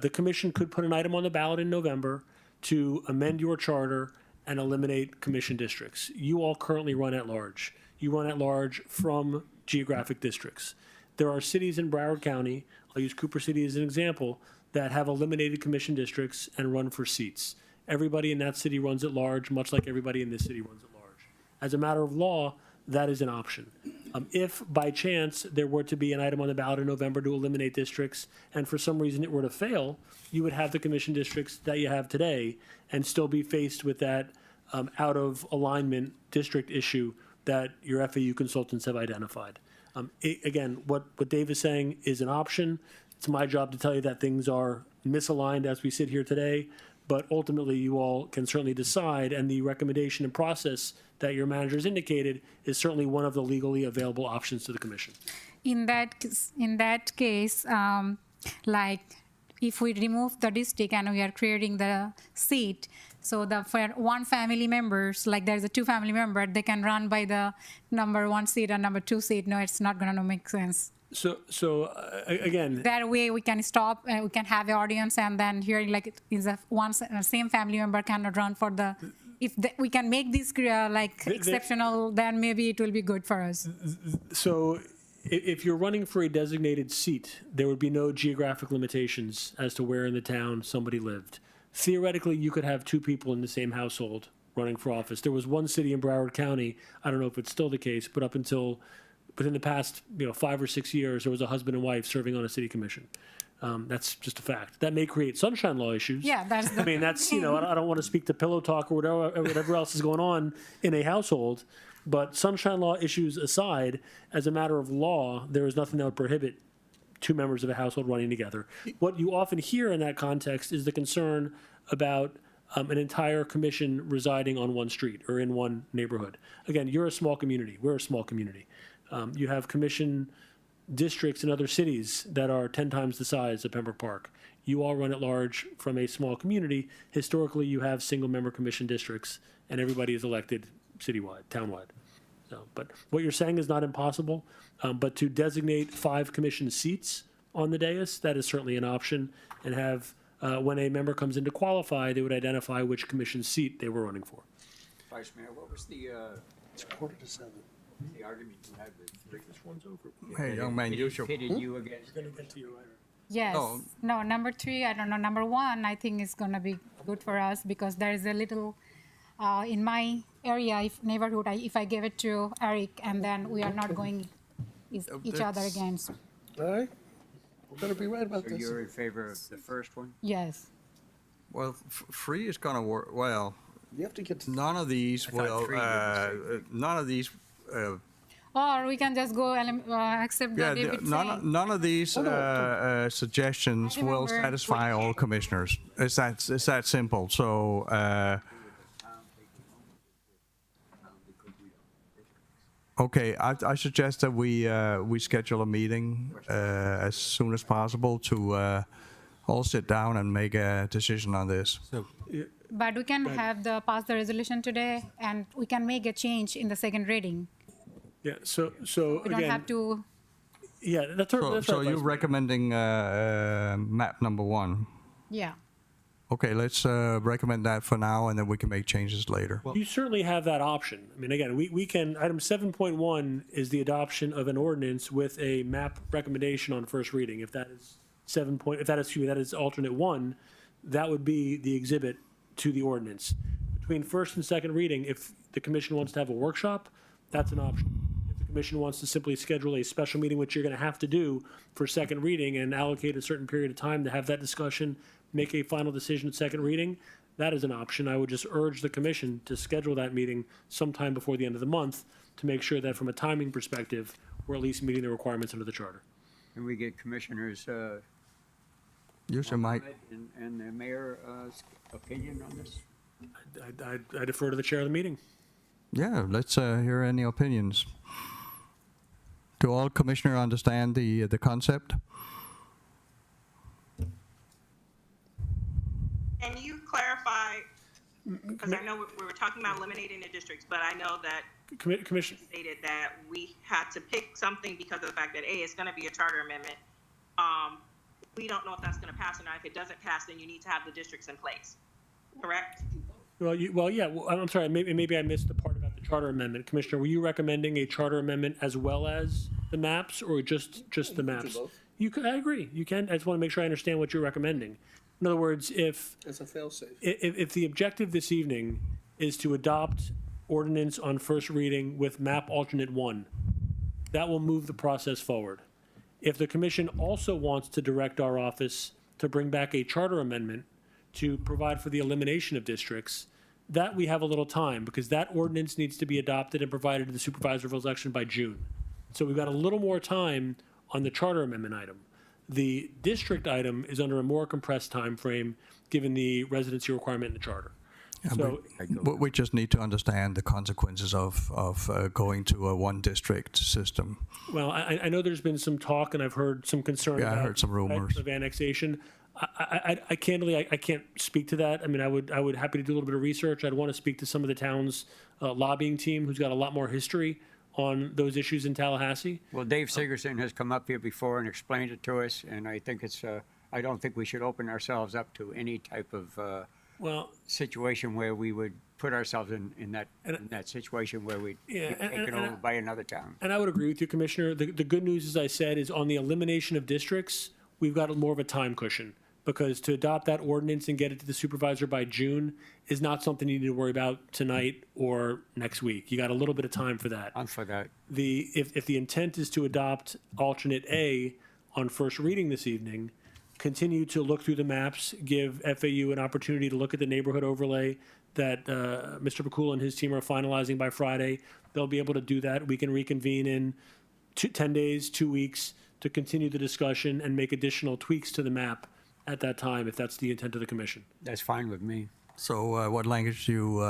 Speaker 8: The commission could put an item on the ballot in November to amend your charter and eliminate commission districts. You all currently run at large. You run at large from geographic districts. There are cities in Broward County, I'll use Cooper City as an example, that have eliminated commission districts and run for seats. Everybody in that city runs at large, much like everybody in this city runs at large. As a matter of law, that is an option. If by chance there were to be an item on the ballot in November to eliminate districts, and for some reason it were to fail, you would have the commission districts that you have today and still be faced with that out of alignment district issue that your FAU consultants have identified. Again, what Dave is saying is an option. It's my job to tell you that things are misaligned as we sit here today, but ultimately you all can certainly decide, and the recommendation and process that your managers indicated is certainly one of the legally available options to the commission.
Speaker 5: In that case, like if we remove the district and we are creating the seat, so for one family members, like there's a two family member, they can run by the number 1 seat and number 2 seat. No, it's not going to make sense.
Speaker 8: So again,
Speaker 5: That way we can stop and we can have the audience and then hearing like is a same family member cannot run for the. If we can make this exceptional, then maybe it will be good for us.
Speaker 8: so if you're running for a designated seat, there would be no geographic limitations as to where in the town somebody lived. Theoretically, you could have two people in the same household running for office. There was one city in Broward County, I don't know if it's still the case, but within the past 5 or 6 years, there was a husband and wife serving on a city commission. That's just a fact. That may create sunshine law issues.
Speaker 5: Yeah, that's the
Speaker 8: I mean, that's, I don't want to speak to pillow talk or whatever else is going on in a household, but sunshine law issues aside, as a matter of law, there is nothing that would prohibit two members of a household running together. What you often hear in that context is the concern about an entire commission residing on one street or in one neighborhood. Again, you're a small community. We're a small community. You have commission districts in other cities that are 10 times the size of Pembroke Park. You all run at large from a small community. Historically, you have single-member commission districts, and everybody is elected citywide, townwide. So, but what you're saying is not impossible, but to designate 5 commission seats on the dais, that is certainly an option, and have, when a member comes in to qualify, they would identify which commission seat they were running for.
Speaker 7: Vice Mayor, what was the,
Speaker 3: It's 6:45.
Speaker 7: the argument you had with
Speaker 8: This one's over.
Speaker 4: Hey, young man, use your.
Speaker 7: pitted you against?
Speaker 8: We're gonna get to you later.
Speaker 5: Yes.
Speaker 4: Oh.
Speaker 5: No, number 3, I don't know. Number 1, I think is going to be good for us because there is a little, in my area, neighborhood, if I give it to Eric and then we are not going each other
Speaker 4: That's-
Speaker 5: against.
Speaker 3: All right? We better be right about
Speaker 7: So
Speaker 3: this.
Speaker 7: you're in favor of the first one?
Speaker 5: Yes.
Speaker 4: Well, free is going to work. Well,
Speaker 3: You have to get to.
Speaker 4: none of these
Speaker 7: thought
Speaker 4: will.
Speaker 7: three were the
Speaker 4: None of these.
Speaker 5: Or we can just go accept
Speaker 4: Yeah,
Speaker 5: that David
Speaker 4: none of these suggestions
Speaker 5: I
Speaker 4: will
Speaker 5: remember
Speaker 4: satisfy all commissioners. It's that simple. So. Okay, I suggest that we schedule a meeting as soon as possible to all sit down and make a decision on this.
Speaker 5: But we can pass the resolution today and we can make a change in the second reading.
Speaker 8: Yeah, so
Speaker 5: We don't
Speaker 8: again,
Speaker 5: have to,
Speaker 8: yeah, that's our,
Speaker 4: So,
Speaker 8: that's
Speaker 4: so
Speaker 8: our
Speaker 4: you're
Speaker 8: advice.
Speaker 4: recommending map number 1.
Speaker 5: yeah.
Speaker 4: Okay, let's recommend that for now, and then we can make changes later.
Speaker 8: You certainly have that option. I mean, again, we can, item 7.1 is the adoption of an ordinance with a map recommendation on first reading. If that is that is alternate 1, that would be the exhibit to the ordinance. Between first and second reading, if the commission wants to have a workshop, that's an option. If the commission wants to simply schedule a special meeting, which you're going to have to do for second reading and allocate a certain period of time to have that discussion, make a final decision at second reading, that is an option. I would just urge the commission to schedule that meeting sometime before the end of the month to make sure that from a timing perspective, we're at least meeting the requirements under the charter.
Speaker 7: Can we get commissioners'
Speaker 4: Use your mic.
Speaker 7: And the mayor's opinion on this?
Speaker 8: I defer to the chair of the meeting.
Speaker 4: Yeah, let's hear any opinions. Do all commissioners understand the concept?
Speaker 9: Can you clarify, because I know we were talking about eliminating the districts, but I know that
Speaker 8: Commissioner,
Speaker 9: stated that we had to pick something because of the fact that, A, it's going to be a charter amendment. We don't know if that's going to pass or not. If it doesn't pass, then you need to have the districts in place, correct?
Speaker 8: I'm sorry, maybe I missed the part about the charter amendment. Commissioner, were you recommending a charter amendment as well as the maps, or just the maps? You could, I agree, you can. I just want to make sure I understand what you're recommending. In other words, if
Speaker 3: As a fail-safe.
Speaker 8: if the objective this evening is to adopt ordinance on first reading with map alternate 1, that will move the process forward. If the commission also wants to direct our office to bring back a charter amendment to provide for the elimination of districts, that we have a little time, because that ordinance needs to be adopted and provided to the supervisor of election by June. So we've got a little more time on the charter amendment item. The district item is under a more compressed time frame, given the residency requirement in the charter. So,
Speaker 4: We just need to understand the consequences of going to a one district system.
Speaker 8: well, I know there's been some talk, and I've heard some concern
Speaker 4: Yeah, I
Speaker 8: about
Speaker 4: heard some rumors.
Speaker 8: of annexation. I can't speak to that. I mean, I would happy to do a little bit of research. I'd want to speak to some of the town's lobbying team, who's got a lot more history on those issues in Tallahassee.
Speaker 7: Well, Dave Sigerson has come up here before and explained it to us, and I think I don't think we should open ourselves up to any type of
Speaker 8: Well,
Speaker 7: situation where we would put ourselves in that situation where we'd
Speaker 8: Yeah,
Speaker 7: get taken over by another town.
Speaker 8: and I would agree with you, Commissioner. The good news, as I said, is on the elimination of districts, we've got more of a time cushion, because to adopt that ordinance and get it to the supervisor by June is not something you need to worry about tonight or next week. You got a little bit of time for that.
Speaker 7: I'm for that.
Speaker 8: If the intent is to adopt alternate A on first reading this evening, continue to look through the maps, give FAU an opportunity to look at the neighborhood overlay that Mr. Pakula and his team are finalizing by Friday. They'll be able to do that. We can reconvene in 10 days, 2 weeks, to continue the discussion and make additional tweaks to the map at that time, if that's the intent of the commission.
Speaker 7: That's fine with me.
Speaker 4: So what language do you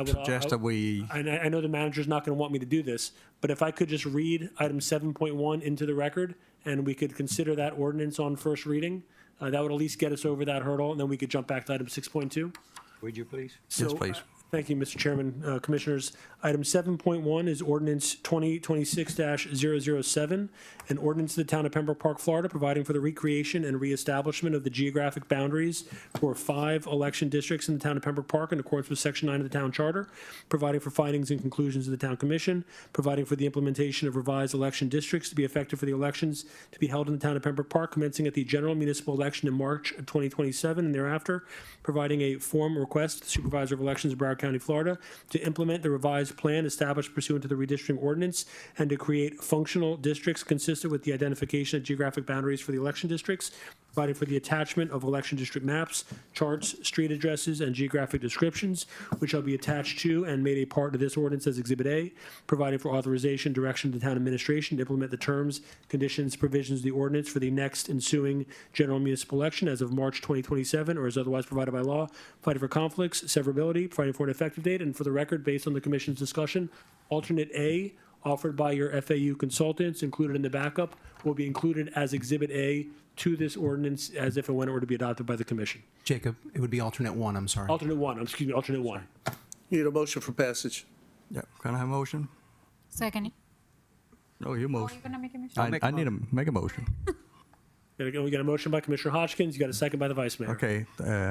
Speaker 4: suggest that we?
Speaker 8: I know the manager's not going to want me to do this, but if I could just read item 7.1 into the record, and we could consider that ordinance on first reading, that would at least get us over that hurdle, and then we could jump back to item 6.2.
Speaker 7: Would you please?
Speaker 4: Yes, please.
Speaker 8: Thank you, Mr. Chairman, Commissioners. Item 7.1 is ordinance 2026-007, an ordinance of the Town of Pembroke Park, Florida, providing for the recreation and reestablishment of the geographic boundaries for 5 election districts in the Town of Pembroke Park in accordance with Section 9 of the Town Charter, providing for findings and conclusions of the Town Commission, providing for the implementation of revised election districts to be effective for the elections to be held in the Town of Pembroke Park commencing at the general municipal election in March of 2027 and thereafter, providing a form request to the Supervisor of Elections of Broward County, Florida, to implement the revised plan established pursuant to the redistricting ordinance and to create functional districts consistent with the identification of geographic boundaries for the election districts, providing for the attachment of election district maps, charts, street addresses, and geographic descriptions, which shall be attached to and made a part of this ordinance as Exhibit A, providing for authorization, direction to the town administration to implement the terms, conditions, provisions of the ordinance for the next ensuing general municipal election as of March 2027 or as otherwise provided by law, providing for conflicts, severability, providing for an effective date, and for the record, based on the commission's discussion, alternate A, offered by your FAU consultants, included in the backup, will be included as Exhibit A to this ordinance as if and when it were to be adopted by the commission.
Speaker 6: Jacob, it would be alternate 1, I'm sorry.
Speaker 8: Alternate 1, alternate 1.
Speaker 3: Need a motion for passage.
Speaker 4: Yeah, can I have a motion?
Speaker 5: Second.
Speaker 4: No, you
Speaker 5: Oh,
Speaker 4: motion.
Speaker 5: you're gonna make a motion?
Speaker 4: I need to make a motion.
Speaker 8: We got a motion by Commissioner Hodgkins, you got a second by the Vice Mayor.
Speaker 4: Okay,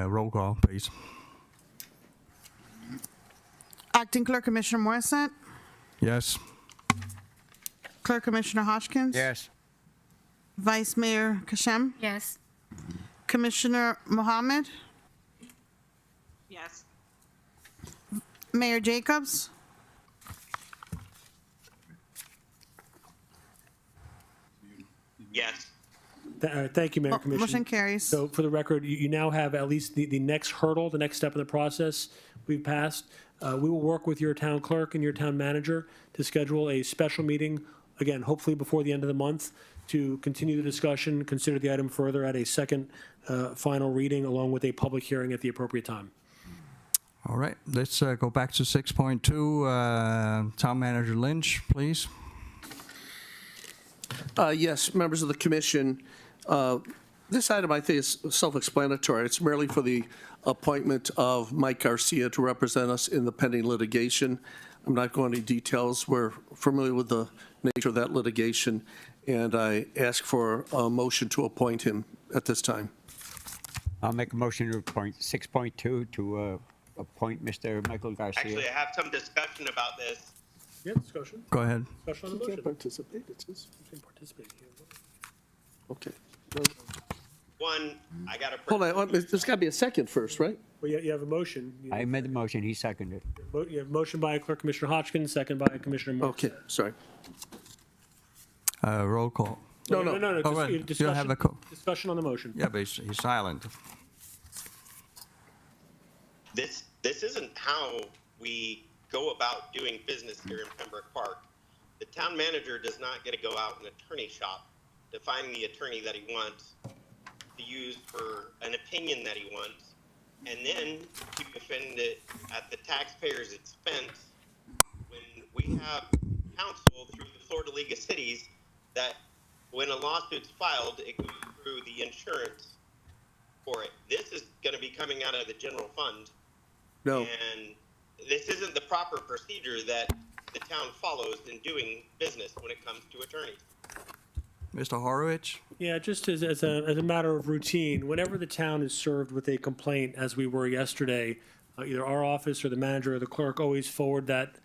Speaker 4: roll call, please.
Speaker 1: Acting Clerk Commissioner Morissette,
Speaker 4: Yes.
Speaker 1: Clerk Commissioner Hodgkins.
Speaker 7: Yes.
Speaker 1: Vice Mayor Kashem,
Speaker 5: Yes.
Speaker 1: Commissioner Mohammed,
Speaker 9: Yes.
Speaker 1: Mayor Jacobs,
Speaker 2: Yes.
Speaker 8: Thank you, Mayor Commissioner.
Speaker 1: motion carries.
Speaker 8: So for the record, you now have at least the next hurdle, the next step in the process we've passed. We will work with your town clerk and your town manager to schedule a special meeting, again, hopefully before the end of the month, to continue the discussion, consider the item further at a second final reading along with a public hearing at the appropriate time.
Speaker 4: All right, let's go back to 6.2. Town Manager Lynch, please.
Speaker 3: Yes, members of the commission, this item I think is self-explanatory. It's merely for the appointment of Mike Garcia to represent us in the pending litigation. I'm not going into details. We're familiar with the nature of that litigation, and I ask for a motion to appoint him at this time.
Speaker 7: I'll make a motion to appoint 6.2 to appoint Mr. Michael Garcia.
Speaker 2: Actually, I have some discussion about this.
Speaker 8: Yeah, discussion.
Speaker 4: Go ahead.
Speaker 8: Discussion on the
Speaker 3: He can't
Speaker 8: motion.
Speaker 3: participate, it's his,
Speaker 8: You can participate. You can't vote.
Speaker 3: okay.
Speaker 2: One, I got to.
Speaker 3: Hold on, there's got to be a second first, right?
Speaker 8: Well, you have a motion.
Speaker 7: I made the motion, he seconded.
Speaker 8: You have a motion by Clerk Commissioner Hodgkins, second by Commissioner Marks.
Speaker 3: Okay, sorry.
Speaker 4: Roll call.
Speaker 3: No.
Speaker 8: No.
Speaker 4: Oh, right. You don't have
Speaker 8: Discussion,
Speaker 4: a
Speaker 8: discussion on the motion.
Speaker 4: Yeah, but he's silent.
Speaker 2: This isn't how we go about doing business here in Pembroke Park. The town manager does not get to go out and attorney shop to find the attorney that he wants to use for an opinion that he wants, and then to defend it at the taxpayer's expense when we have counsel through the Florida League of Cities that when a lawsuit's filed, it goes through the insurance for it. This is going to be coming out of the general fund.
Speaker 3: No,
Speaker 2: And this isn't the proper procedure that the town follows in doing business when it comes to attorneys.
Speaker 4: Mr. Horowitz?
Speaker 8: Yeah, just as a matter of routine, whenever the town is served with a complaint, as we were yesterday, either our office or the manager or the clerk always forward that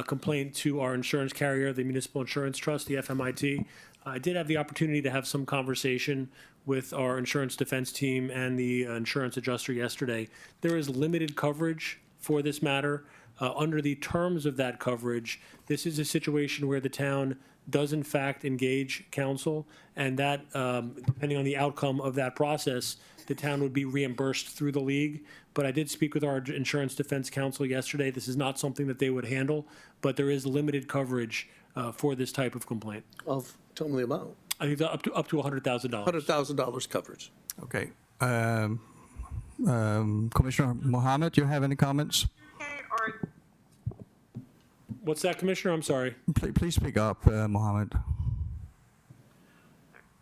Speaker 8: complaint to our insurance carrier, the Municipal Insurance Trust, the FMIT. I did have the opportunity to have some conversation with our insurance defense team and the insurance adjuster yesterday. There is limited coverage for this matter. Under the terms of that coverage, this is a situation where the town does in fact engage counsel, and that, depending on the outcome of that process, the town would be reimbursed through the league. But I did speak with our insurance defense counsel yesterday. This is not something that they would handle, but there is limited coverage for this type of complaint.
Speaker 3: tell me the amount.
Speaker 8: I think up to $100,000.
Speaker 3: $100,000 coverage.
Speaker 4: Okay. Commissioner Mohammed, do you have any comments?
Speaker 9: Okay, or
Speaker 8: What's that, Commissioner? I'm sorry.
Speaker 4: Please speak up, Mohammed.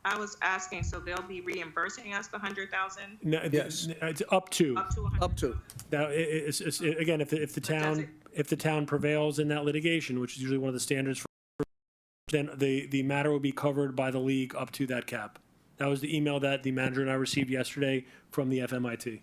Speaker 9: I was asking, so they'll be reimbursing us the 100,000
Speaker 8: No,
Speaker 3: Yes.
Speaker 8: It's up to.
Speaker 9: up to 100?
Speaker 3: Up to.
Speaker 8: Now, again, if the town prevails in that litigation, which is usually one of the standards, then the matter will be covered by the league up to that cap. That was the email that the manager and I received yesterday from the FMIT.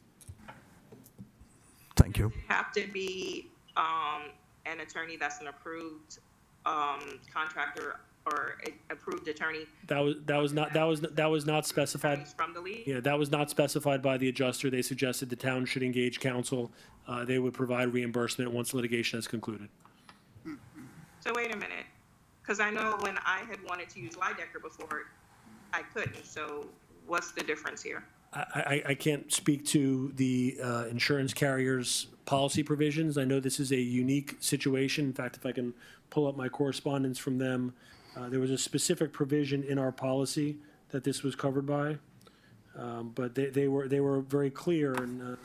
Speaker 4: Thank you.
Speaker 9: Have to be an attorney that's an approved contractor or approved attorney
Speaker 8: That was not specified.
Speaker 9: from the league?
Speaker 8: Yeah, that was not specified by the adjuster. They suggested the town should engage counsel. They would provide reimbursement once litigation has concluded.
Speaker 9: So wait a minute, because I know when I had wanted to use Lidecker before, I couldn't. So what's the difference here?
Speaker 8: I can't speak to the insurance carrier's policy provisions. I know this is a unique situation. In fact, if I can pull up my correspondence from them, there was a specific provision in our policy that this was covered by, but they were very clear. And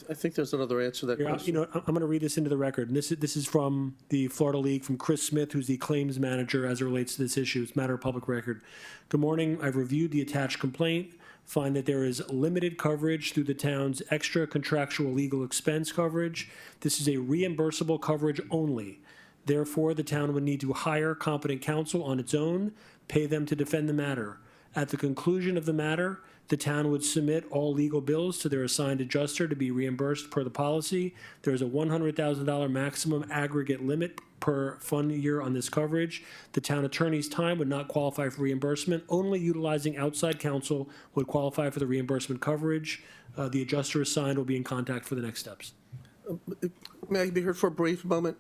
Speaker 3: I think there's another answer to that
Speaker 8: here,
Speaker 3: question.
Speaker 8: I'm going to read this into the record. And this is from the Florida League, from Chris Smith, who's the claims manager as it relates to this issue. It's a matter of public record. Good morning. I've reviewed the attached complaint. Find that there is limited coverage through the town's extra contractual legal expense coverage. This is a reimbursable coverage only. Therefore, the town would need to hire competent counsel on its own, pay them to defend the matter. At the conclusion of the matter, the town would submit all legal bills to their assigned adjuster to be reimbursed per the policy. There is a $100,000 maximum aggregate limit per fund year on this coverage. The town attorney's time would not qualify for reimbursement. Only utilizing outside counsel would qualify for the reimbursement coverage. The adjuster assigned will be in contact for the next steps.
Speaker 3: May I be heard for a brief moment?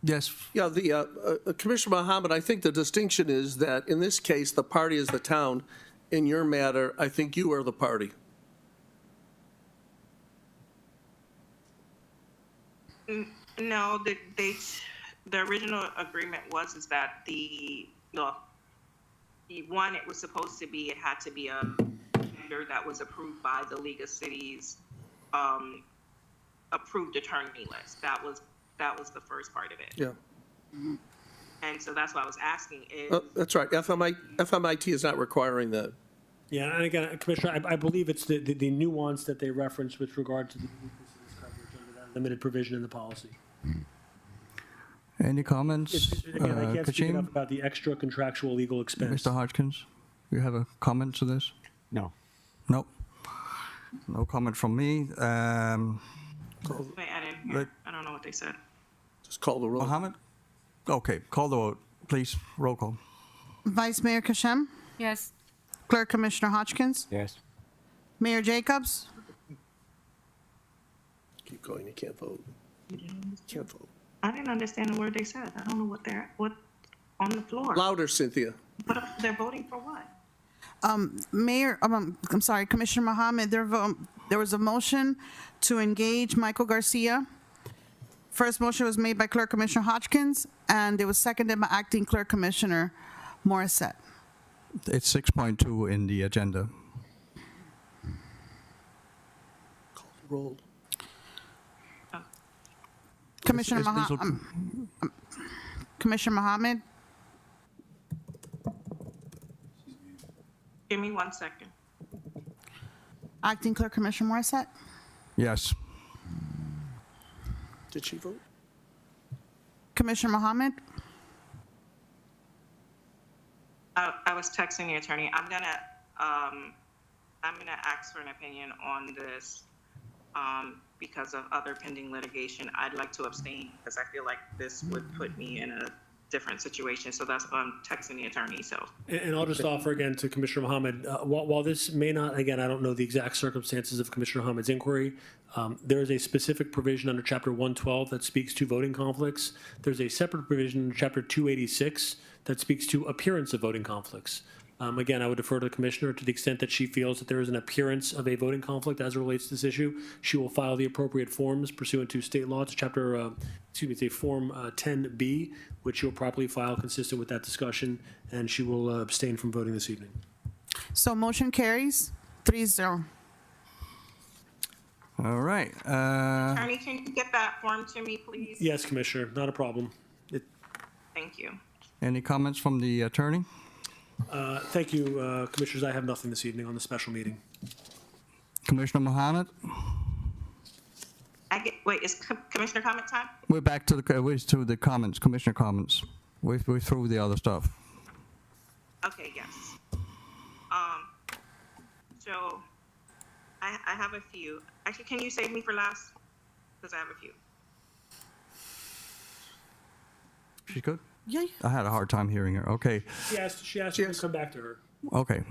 Speaker 4: Yes.
Speaker 3: Yeah, Commissioner Mohammed, I think the distinction is that in this case, the party is the town. In your matter, I think you are the party.
Speaker 9: No, the original agreement was that the one, it was supposed to be, it had to be a vendor that was approved by the League of Cities, approved attorney list. That was the first part of it.
Speaker 3: Yeah.
Speaker 9: And so that's why I was asking is,
Speaker 3: That's right. FMIT is not requiring that.
Speaker 8: Yeah, and again, Commissioner, I believe it's the nuance that they reference with regard to the coverage under that limited provision in the policy.
Speaker 4: Any comments?
Speaker 8: Again, I can't speak enough
Speaker 4: Kachim?
Speaker 8: about the extra contractual legal expense.
Speaker 4: Mr. Hodgkins, you have a comment to this?
Speaker 7: No.
Speaker 4: Nope. No comment from me.
Speaker 9: wait, I didn't hear. I don't know what they said.
Speaker 3: Just call the roll.
Speaker 4: Mohammed? Okay, call the vote, please. Roll call.
Speaker 1: Vice Mayor Kashem,
Speaker 5: Yes.
Speaker 1: Clerk Commissioner Hodgkins,
Speaker 7: Yes.
Speaker 1: Mayor Jacobs,
Speaker 3: Keep going, you can't vote. Can't vote.
Speaker 9: I didn't understand the word they said. I don't know what on the floor.
Speaker 3: Louder, Cynthia.
Speaker 9: But they're voting for what?
Speaker 1: Mayor, I'm sorry, Commissioner Mohammed, there was a motion to engage Michael Garcia. First motion was made by Clerk Commissioner Hodgkins, and it was seconded by Acting Clerk Commissioner Morissette.
Speaker 4: It's 6.2 in the agenda.
Speaker 3: Call the roll.
Speaker 1: Commissioner
Speaker 4: It's legal-
Speaker 1: Commissioner Mohammed,
Speaker 9: Give me 1 second.
Speaker 1: Acting Clerk Commissioner Morissette,
Speaker 4: Yes.
Speaker 3: Did she vote?
Speaker 1: Commissioner Mohammed,
Speaker 9: I was texting the attorney. I'm gonna ask for an opinion on this because of other pending litigation. I'd like to abstain because I feel like this would put me in a different situation. So that's why I'm texting the attorney. So
Speaker 8: And I'll just offer again to Commissioner Mohammed, while this may not, again, I don't know the exact circumstances of Commissioner Mohammed's inquiry, there is a specific provision under Chapter 112 that speaks to voting conflicts. There's a separate provision under Chapter 286 that speaks to appearance of voting conflicts. Again, I would defer to the Commissioner to the extent that she feels that there is an appearance of a voting conflict as it relates to this issue. She will file the appropriate forms pursuant to state law. It's it's a Form 10B, which she'll properly file consistent with that discussion, and she will abstain from voting this evening.
Speaker 1: so motion carries 3-0.
Speaker 4: All right.
Speaker 9: attorney, can you get that form to me, please?
Speaker 8: Yes, Commissioner, not a problem.
Speaker 9: Thank you.
Speaker 4: Any comments from the attorney?
Speaker 8: Thank you, Commissioners. I have nothing this evening on the special meeting.
Speaker 4: Commissioner Mohammed?
Speaker 9: Wait, is Commissioner comment time?
Speaker 4: We're back to the comments, Commissioner comments. We're through the other stuff.
Speaker 9: Okay, yes. So I have a few. Actually, can you save me for last? Because I have a few.
Speaker 4: She's good?
Speaker 1: Yeah,
Speaker 4: I had a hard time hearing her. Okay.
Speaker 8: She asked you to come back to her.
Speaker 4: Okay.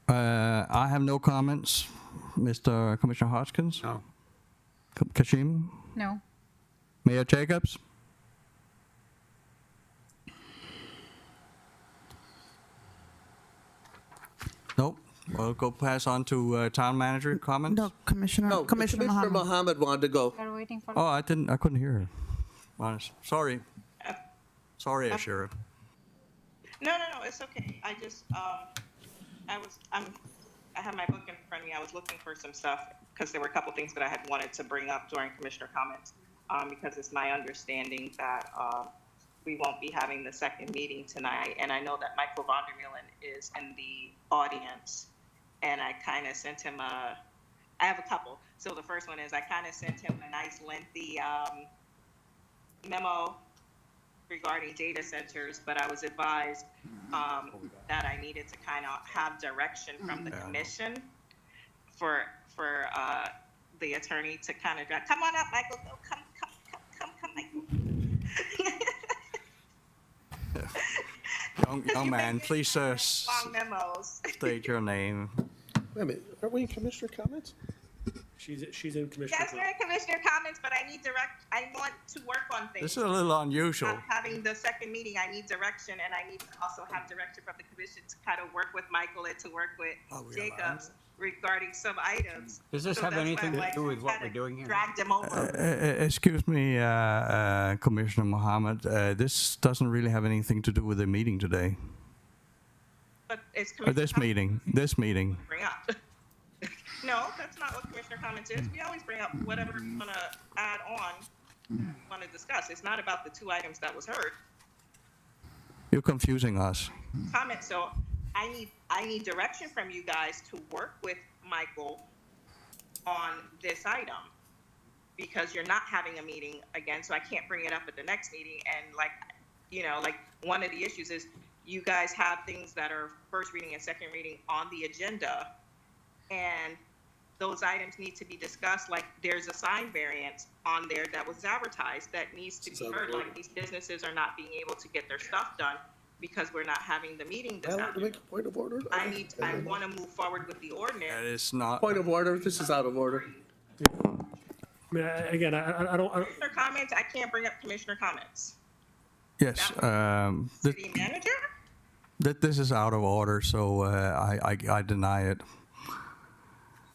Speaker 4: I have no comments. Mr. Commissioner Hodgkins?
Speaker 7: No.
Speaker 4: Kashim?
Speaker 5: No.
Speaker 4: Mayor Jacobs? Nope. We'll go pass on to town manager comment.
Speaker 1: no, Commissioner Mohammed.
Speaker 3: Mohammed wanted to go.
Speaker 5: We're waiting for.
Speaker 4: Oh, I couldn't hear her. Honest. Sorry. Sorry, Ashira.
Speaker 9: No, it's okay. I just, I have my book in front of me. I was looking for some stuff because there were a couple things that I had wanted to bring up during Commissioner comments, because it's my understanding that we won't be having the second meeting tonight. And I know that Michael Vondermeulen is in the audience, and I kind of sent him I have a couple. So the first one is I kind of sent him a nice lengthy memo regarding data centers, but I was advised that I needed to kind of have direction from the commission for the attorney to kind of come on up, Michael. Go, come, Michael.
Speaker 4: Young man, please
Speaker 9: Long memos.
Speaker 4: state your name.
Speaker 3: Wait a minute, are we in Commissioner comments?
Speaker 8: She's in Commissioner.
Speaker 9: Yes, we're in commissioner comments, but I want to work on things.
Speaker 4: This is a little unusual.
Speaker 9: I'm having the second meeting, I need direction, and I need to also have direction from the commission to kind of work with Michael and to work with Jacobs regarding some items.
Speaker 7: Does this
Speaker 9: So
Speaker 7: have
Speaker 9: that's why
Speaker 7: anything
Speaker 9: I'm
Speaker 7: to do with what
Speaker 9: kinda
Speaker 7: we're doing here?
Speaker 9: Dragged him over.
Speaker 4: Excuse me, Commissioner Mohammed. This doesn't really have anything to do with the meeting today.
Speaker 9: but it's
Speaker 4: Or this
Speaker 9: Commissioner
Speaker 4: meeting.
Speaker 9: bring up. No, that's not what Commissioner comments is. We always bring up whatever you want to add on, want to discuss. It's not about the 2 items that was heard.
Speaker 4: You're confusing us.
Speaker 9: Comment, so I need direction from you guys to work with Michael on this item, because you're not having a meeting again, so I can't bring it up at the next meeting. And like one of the issues is you guys have things that are first reading and second reading on the agenda, and those items need to be discussed. Like there's a sign variance on there that was advertised that needs to be heard. Like these businesses are not being able to get their stuff done because we're not having the meeting this afternoon.
Speaker 3: Point of order?
Speaker 9: I want to move forward with the
Speaker 4: That
Speaker 9: ordinance.
Speaker 4: is not.
Speaker 3: Point of order, this is out of order.
Speaker 8: I mean, again, I don't,
Speaker 9: Commissioner comments, I can't bring up commissioner comments.
Speaker 4: Yes.
Speaker 9: City manager?
Speaker 4: This is out of order, so I deny it.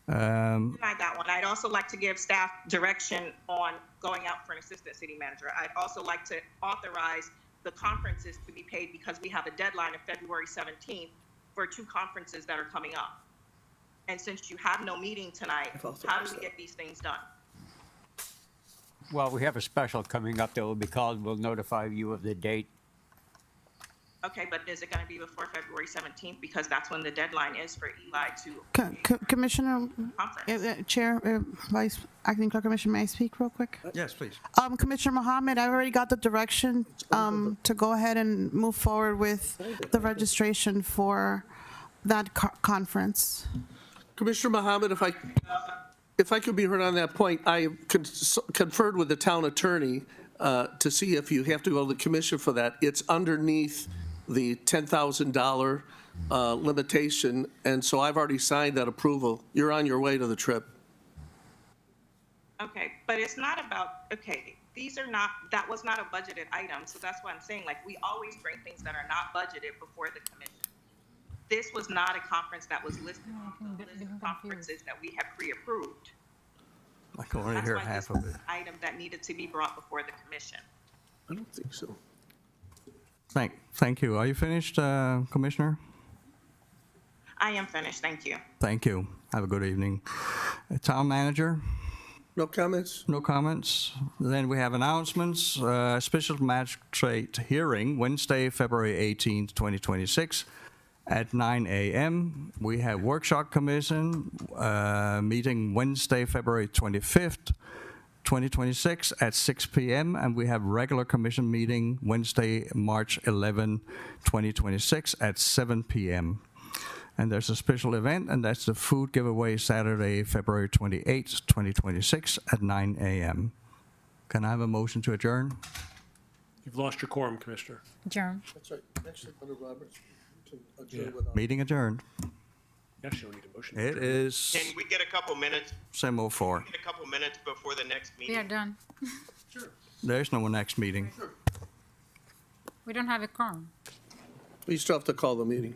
Speaker 9: Deny that one. I'd also like to give staff direction on going out for an assistant city manager. I'd also like to authorize the conferences to be paid because we have a deadline of February 17th for 2 conferences that are coming up. And since you have no meeting tonight, how do we get these things done?
Speaker 7: Well, we have a special coming up that will be called. We'll notify you of the date.
Speaker 9: Okay, but is it going to be before February 17th? Because that's when the deadline is for Eli to
Speaker 1: Commissioner,
Speaker 9: conference.
Speaker 1: Chair, Vice Acting Clerk Commissioner, may I speak real quick?
Speaker 4: Yes, please.
Speaker 1: Commissioner Mohammed, I've already got the direction to go ahead and move forward with the registration for that conference.
Speaker 3: Commissioner Mohammed, if I could be heard on that point, I conferred with the town attorney to see if you have to go to the commission for that. It's underneath the $10,000 limitation, and so I've already signed that approval. You're on your way to the trip.
Speaker 9: Okay, but it's not about, okay, these are not, that was not a budgeted item, so that's why I'm saying, like, we always bring things that are not budgeted before the commission. This was not a conference that was listed on the list of conferences that we have pre-approved.
Speaker 4: I can only
Speaker 9: That's
Speaker 4: hear
Speaker 9: why
Speaker 4: half
Speaker 9: this
Speaker 4: of
Speaker 9: was
Speaker 4: it.
Speaker 9: an item that needed to be brought before the commission.
Speaker 3: I don't think so.
Speaker 4: Thank you. Are you finished, Commissioner?
Speaker 9: I am finished, thank you.
Speaker 4: Thank you. Have a good evening. Town Manager?
Speaker 3: No comments?
Speaker 4: No comments. Then we have announcements. Special Magistrate hearing Wednesday, February 18th, 2026 at 9 a.m. We have Workshop Commission meeting Wednesday, February 25th, 2026 at 6 p.m. And we have regular commission meeting Wednesday, March 11, 2026 at 7 p.m. And there's a special event, and that's the food giveaway Saturday, February 28th, 2026 at 9 a.m. Can I have a motion to adjourn?
Speaker 8: you've lost your quorum, Commissioner.
Speaker 5: Adjourn.
Speaker 3: That's right. Actually, under Roberts, to
Speaker 8: Yeah.
Speaker 3: adjourn without.
Speaker 4: Meeting adjourned.
Speaker 8: You actually don't need a motion.
Speaker 4: It is
Speaker 2: Can we get a couple minutes,
Speaker 4: 7:04.
Speaker 2: get a couple minutes before the next
Speaker 5: We are
Speaker 2: meeting?
Speaker 5: done.
Speaker 4: There's no next meeting.
Speaker 5: We don't have a quorum.
Speaker 3: We still have to call the meeting.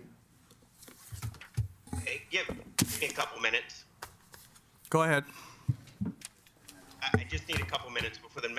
Speaker 2: Hey, give me a couple minutes.
Speaker 4: Go ahead.
Speaker 2: I just need a couple minutes before the next